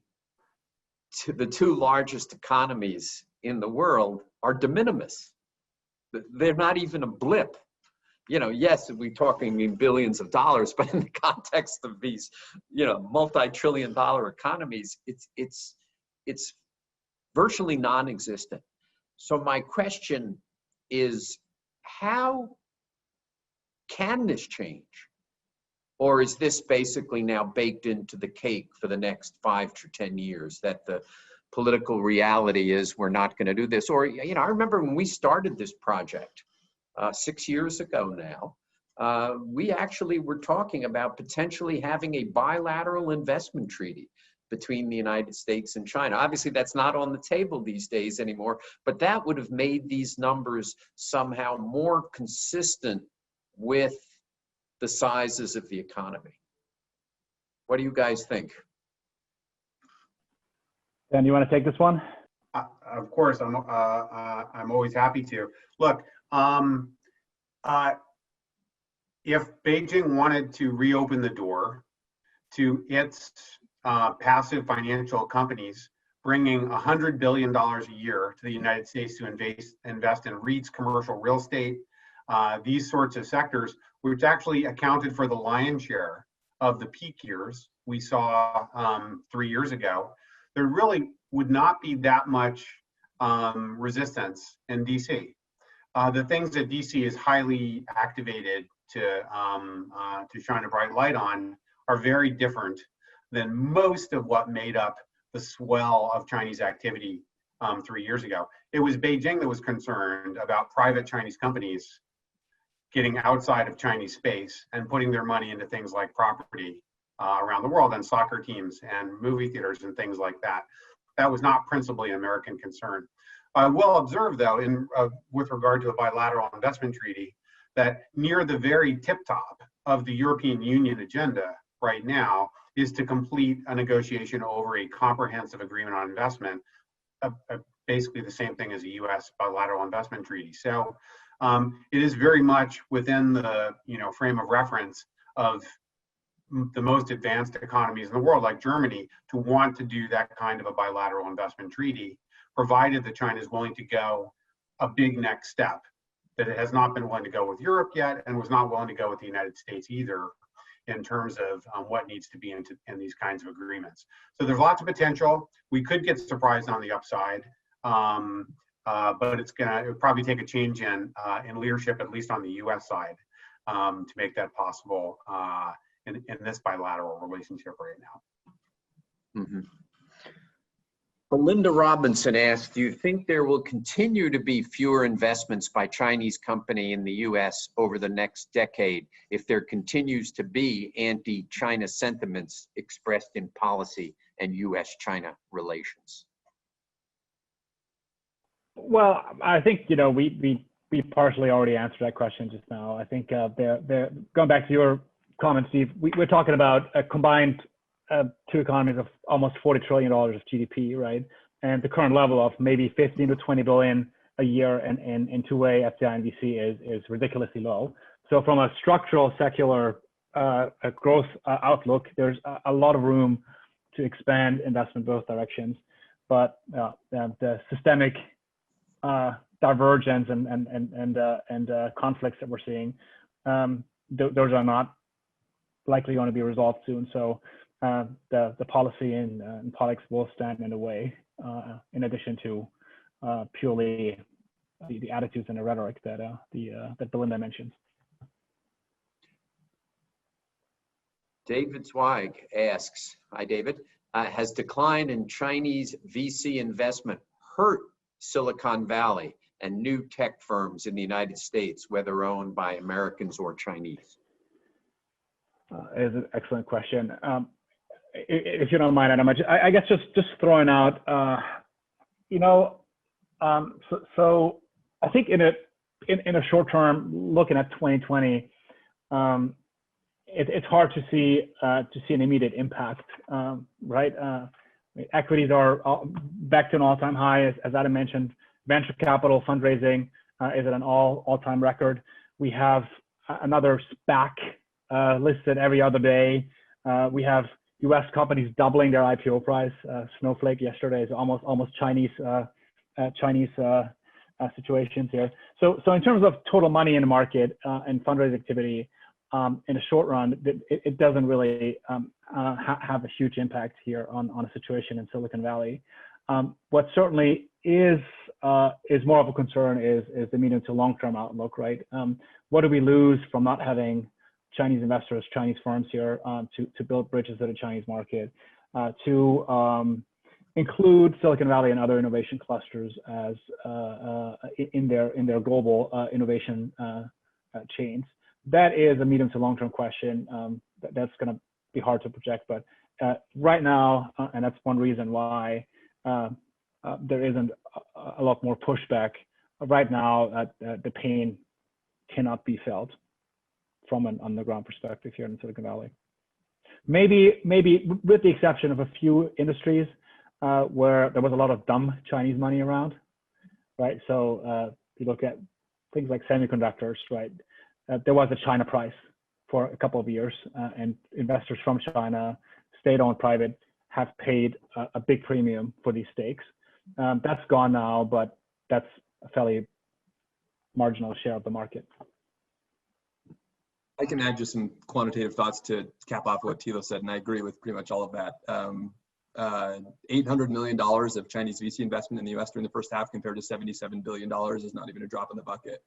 to the two largest economies in the world are de minimis. They're not even a blip. Yes, we're talking in billions of dollars, but in the context of these, multi-trillion-dollar economies, it's virtually non-existent. So my question is, how can this change? Or is this basically now baked into the cake for the next 5 to 10 years, that the political reality is we're not going to do this? Or, I remember when we started this project 6 years ago now, we actually were talking about potentially having a bilateral investment treaty between the United States and China. Obviously, that's not on the table these days anymore, but that would have made these numbers somehow more consistent with the sizes of the economy. What do you guys think? Dan, you want to take this one? Of course, I'm always happy to. Look, if Beijing wanted to reopen the door to its passive financial companies, bringing $100 billion a year to the United States to invest in REITs, commercial real estate, these sorts of sectors, which actually accounted for the lion's share of the peak years we saw 3 years ago, there really would not be that much resistance in DC. The things that DC is highly activated to shine a bright light on are very different than most of what made up the swell of Chinese activity 3 years ago. It was Beijing that was concerned about private Chinese companies getting outside of Chinese space and putting their money into things like property around the world, and soccer teams and movie theaters and things like that. That was not principally an American concern. I will observe, though, with regard to a bilateral investment treaty, that near the very tip top of the European Union agenda right now is to complete a negotiation over a comprehensive agreement on investment, basically the same thing as a U.S. bilateral investment treaty. So it is very much within the frame of reference of the most advanced economies in the world, like Germany, to want to do that kind of a bilateral investment treaty, provided that China is willing to go a big next step that it has not been willing to go with Europe yet, and was not willing to go with the United States either, in terms of what needs to be in these kinds of agreements. So there's lots of potential. We could get surprised on the upside, but it'll probably take a change in leadership, at least on the U.S. side, to make that possible in this bilateral relationship right now. Mm-hmm. Belinda Robinson asked, do you think there will continue to be fewer investments by Chinese company in the U.S. over the next decade if there continues to be anti-China sentiments expressed in policy and U.S.-China relations? Well, I think, we partially already answered that question just now. I think going back to your comment, Steve, we're talking about a combined two economies of almost $40 trillion of GDP, right? And the current level of maybe 15 to 20 billion a year in two-way FDI and VC is ridiculously low. So from a structural, secular growth outlook, there's a lot of room to expand investment both directions. But the systemic divergence and conflicts that we're seeing, those are not likely going to be resolved soon. So the policy and politics will stand in the way, in addition to purely the attitudes and the rhetoric that Belinda mentioned. David Zweig asks, hi David, has decline in Chinese VC investment hurt Silicon Valley and new tech firms in the United States, whether owned by Americans or Chinese? Is an excellent question. If you don't mind, Adam, I guess just throwing out, so I think in a short term, looking at 2020, it's hard to see an immediate impact, right? Equities are back to an all-time high, as Adam mentioned. Venture capital fundraising is at an all-time record. We have another SPAC listed every other day. We have U.S. companies doubling their IPO price. Snowflake yesterday is almost Chinese situations here. So in terms of total money in the market and fundraising activity, in the short run, it doesn't really have a huge impact here on a situation in Silicon Valley. What certainly is more of a concern is the medium to long-term outlook, right? What do we lose from not having Chinese investors, Chinese firms here to build bridges to the Chinese market, to include Silicon Valley and other innovation clusters as in their global innovation chains? That is a medium to long-term question. That's going to be hard to project, but right now, and that's one reason why there isn't a lot more pushback right now. The pain cannot be felt from an on-the-ground perspective here in Silicon Valley. Maybe with the exception of a few industries where there was a lot of dumb Chinese money around, right? So you look at things like semiconductors, right? There was a China price for a couple of years, and investors from China, state-owned, private, have paid a big premium for these stakes. That's gone now, but that's a fairly marginal share of the market. I can add just some quantitative thoughts to cap off what Thilo said, and I agree with pretty much all of that. $800 million of Chinese VC investment in the US during the first half compared to $77 billion is not even a drop in the bucket.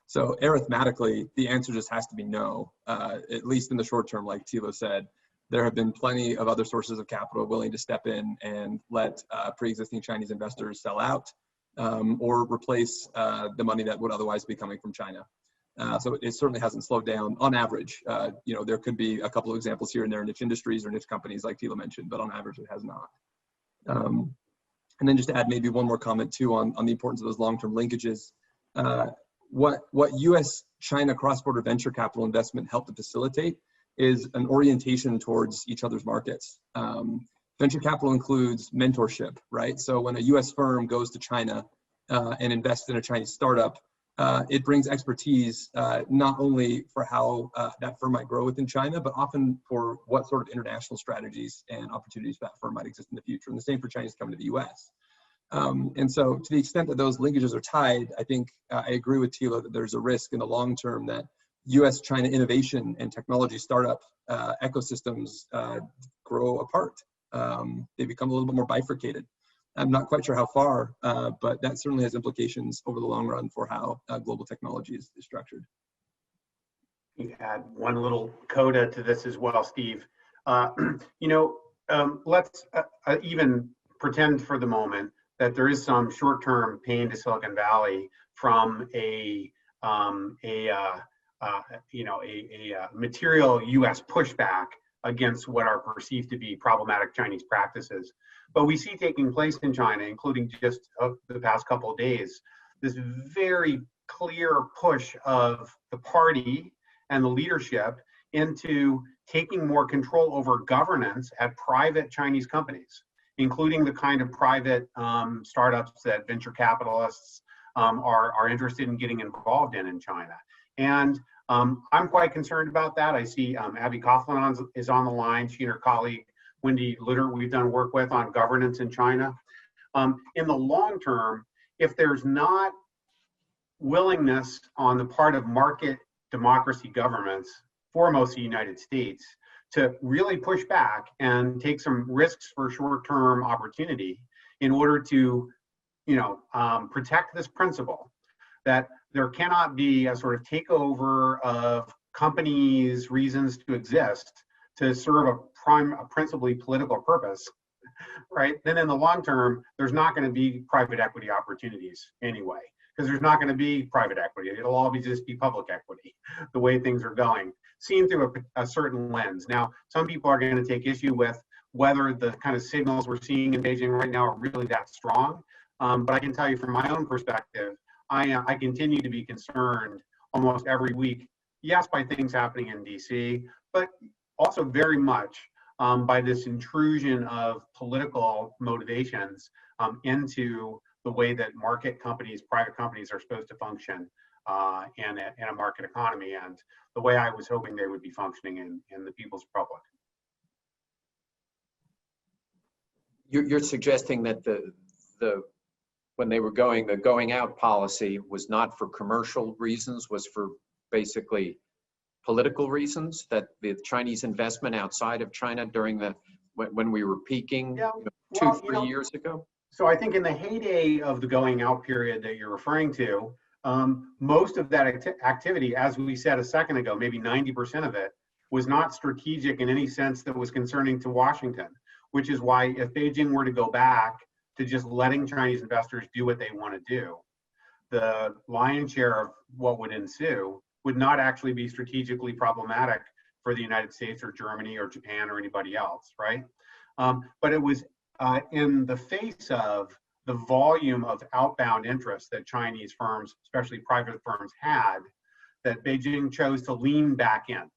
So arithmetically, the answer just has to be no, at least in the short term, like Thilo said. There have been plenty of other sources of capital willing to step in and let pre-existing Chinese investors sell out or replace the money that would otherwise be coming from China. So it certainly hasn't slowed down on average. There could be a couple of examples here and there in niche industries or niche companies like Thilo mentioned, but on average, it has not. And then just to add maybe one more comment too on the importance of those long-term linkages. What U.S.-China cross-border venture capital investment helped to facilitate is an orientation towards each other's markets. Venture capital includes mentorship, right? So when a U.S. firm goes to China and invests in a Chinese startup, it brings expertise not only for how that firm might grow within China, but often for what sort of international strategies and opportunities that firm might exist in the future. And the same for Chinese coming to the U.S. And so to the extent that those linkages are tied, I think I agree with Thilo that there's a risk in the long term that U.S.-China innovation and technology startup ecosystems grow apart. They become a little bit more bifurcated. I'm not quite sure how far, but that certainly has implications over the long run for how global technology is structured. You add one little coda to this as well, Steve. Let's even pretend for the moment that there is some short-term pain to Silicon Valley from a material U.S. pushback against what are perceived to be problematic Chinese practices. But we see taking place in China, including just the past couple of days, this very clear push of the party and the leadership into taking more control over governance at private Chinese companies, including the kind of private startups that venture capitalists are interested in getting involved in China. And I'm quite concerned about that. I see Abby Coughlin is on the line. She and her colleague, Wendy Litter, we've done work with on governance in China. In the long term, if there's not willingness on the part of market democracy governments, foremost the United States, to really push back and take some risks for short-term opportunity in order to, protect this principle that there cannot be a sort of takeover of companies' reasons to exist to serve a principally political purpose. right? Then in the long term, there's not going to be private equity opportunities anyway, because there's not going to be private equity. It'll all just be public equity, the way things are going, seen through a certain lens. Now, some people are going to take issue with whether the kind of signals we're seeing in Beijing right now are really that strong. But I can tell you from my own perspective, I continue to be concerned almost every week, yes, by things happening in DC, but also very much by this intrusion of political motivations into the way that market companies, private companies are supposed to function in a market economy, and the way I was hoping they would be functioning in the People's Republic. You're suggesting that when they were the going out policy was not for commercial reasons, was for basically political reasons, that the Chinese investment outside of China during when we were peaking 2-3 years ago? So I think in the heyday of the going out period that you're referring to, most of that activity, as we said a second ago, maybe 90% of it, was not strategic in any sense that was concerning to Washington, which is why if Beijing were to go back to just letting Chinese investors do what they want to do, the lion's share of what would ensue would not actually be strategically problematic for the United States or Germany or Japan or anybody else, right? But it was in the face of the volume of outbound interest that Chinese firms, especially private firms, had, that Beijing chose to lean back in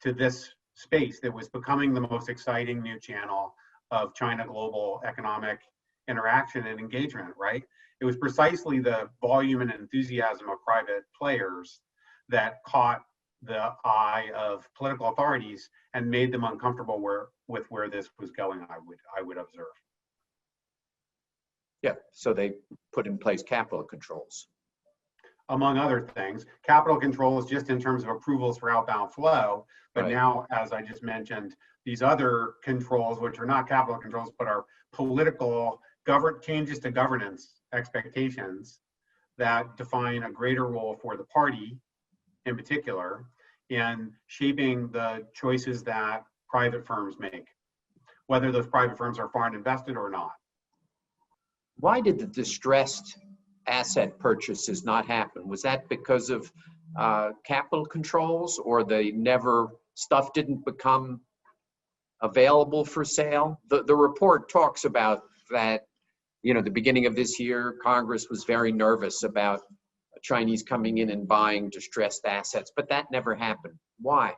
to this space that was becoming the most exciting new channel of China global economic interaction and engagement, right? It was precisely the volume and enthusiasm of private players that caught the eye of political authorities and made them uncomfortable with where this was going, I would observe. Yeah, so they put in place capital controls. Among other things, capital controls just in terms of approvals for outbound flow, but now, as I just mentioned, these other controls, which are not capital controls, but are political changes to governance expectations that define a greater role for the party in particular in shaping the choices that private firms make, whether those private firms are foreign invested or not. Why did the distressed asset purchases not happen? Was that because of capital controls, or stuff didn't become available for sale? The report talks about that, the beginning of this year, Congress was very nervous about Chinese coming in and buying distressed assets, but that never happened. Why?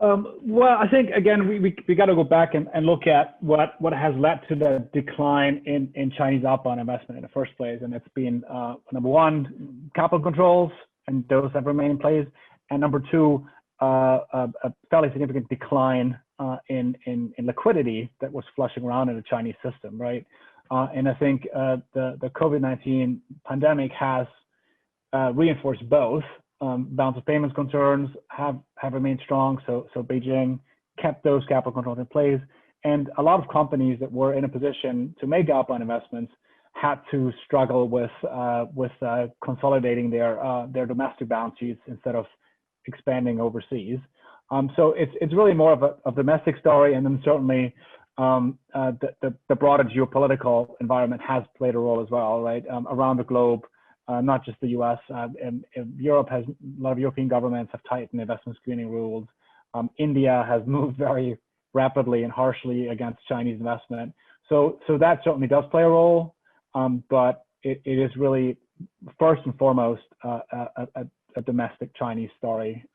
Well, I think, again, we got to go back and look at what has led to the decline in Chinese outbound investment in the first place. And it's been, number one, capital controls, and those have remained in place. And number two, a fairly significant decline in liquidity that was flushing around in the Chinese system, right? And I think the COVID-19 pandemic has reinforced both. Balance of payments concerns have remained strong, so Beijing kept those capital controls in place, and a lot of companies that were in a position to make outbound investments had to struggle with consolidating their domestic balance sheets instead of expanding overseas. So it's really more of a domestic story, and then certainly the broader geopolitical environment has played a role as well, right? Around the globe. Not just the U.S. And Europe a lot of European governments have tightened investment screening rules. India has moved very rapidly and harshly against Chinese investment. So that certainly does play a role, but it is really first and foremost a domestic Chinese story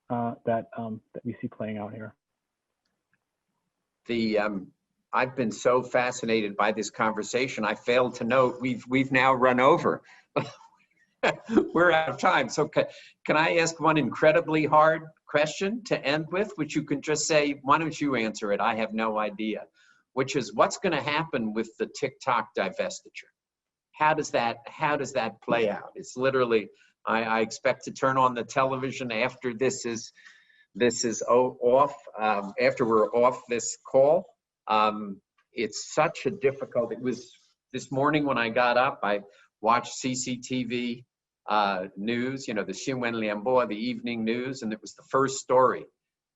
that we see playing out here. I've been so fascinated by this conversation. I failed to note we've now run over. We're out of time. So can I ask one incredibly hard question to end with, which you can just say, why don't you answer it? I have no idea. Which is, what's going to happen with the TikTok divestiture? How does that play out? It's literally, I expect to turn on the television after this is off. After we're off this call. It's such a difficult, it was this morning when I got up, I watched CCTV news, the Xinwen Lianbo, the evening news, and it was the first story.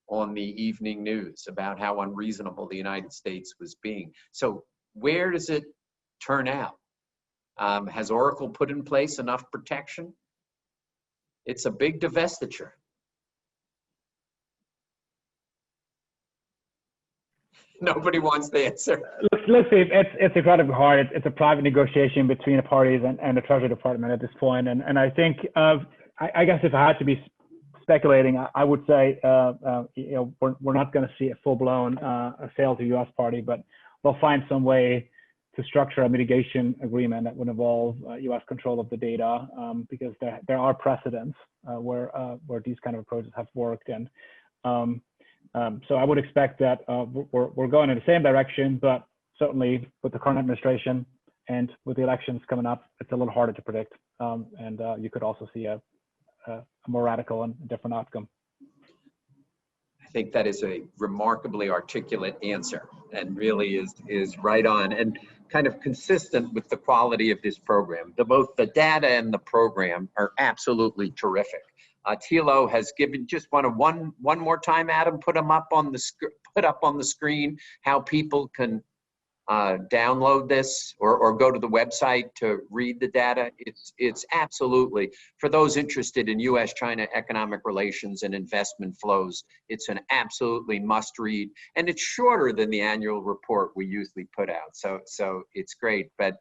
on the evening news about how unreasonable the United States was being. So where does it turn out? Has Oracle put in place enough protection? It's a big divestiture. Nobody wants the answer. Let's see, it's incredibly hard. It's a private negotiation between the parties and the Treasury Department at this point. And I think, I guess if I had to be speculating, I would say, we're not going to see a full-blown sale to the U.S. party, but they'll find some way to structure a mitigation agreement that would involve U.S. control of the data, because there are precedents where these kind of approaches have worked. And so I would expect that we're going in the same direction, but certainly with the current administration and with the elections coming up, it's a little harder to predict. And you could also see a more radical and different outcome. I think that is a remarkably articulate answer, and really is right on and kind of consistent with the quality of this program. Both the data and the program are absolutely terrific. Thilo has given, just want to one more time, Adam, put up on the screen how people can download this or go to the website to read the data. It's absolutely, for those interested in U.S.-China economic relations and investment flows, it's an absolutely must read, and it's shorter than the annual report we usually put out. So it's great. But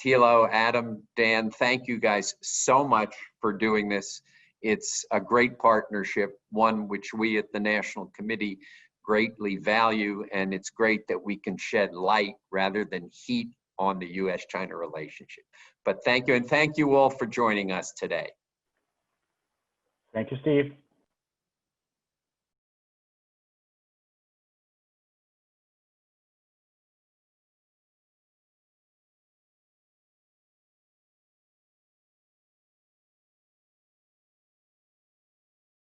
Thilo, Adam, Dan, thank you guys so much for doing this. It's a great partnership, one which we at the National Committee greatly value, and it's great that we can shed light rather than heat on the U.S.-China relationship. But thank you, and thank you all for joining us today. Thank you, Steve.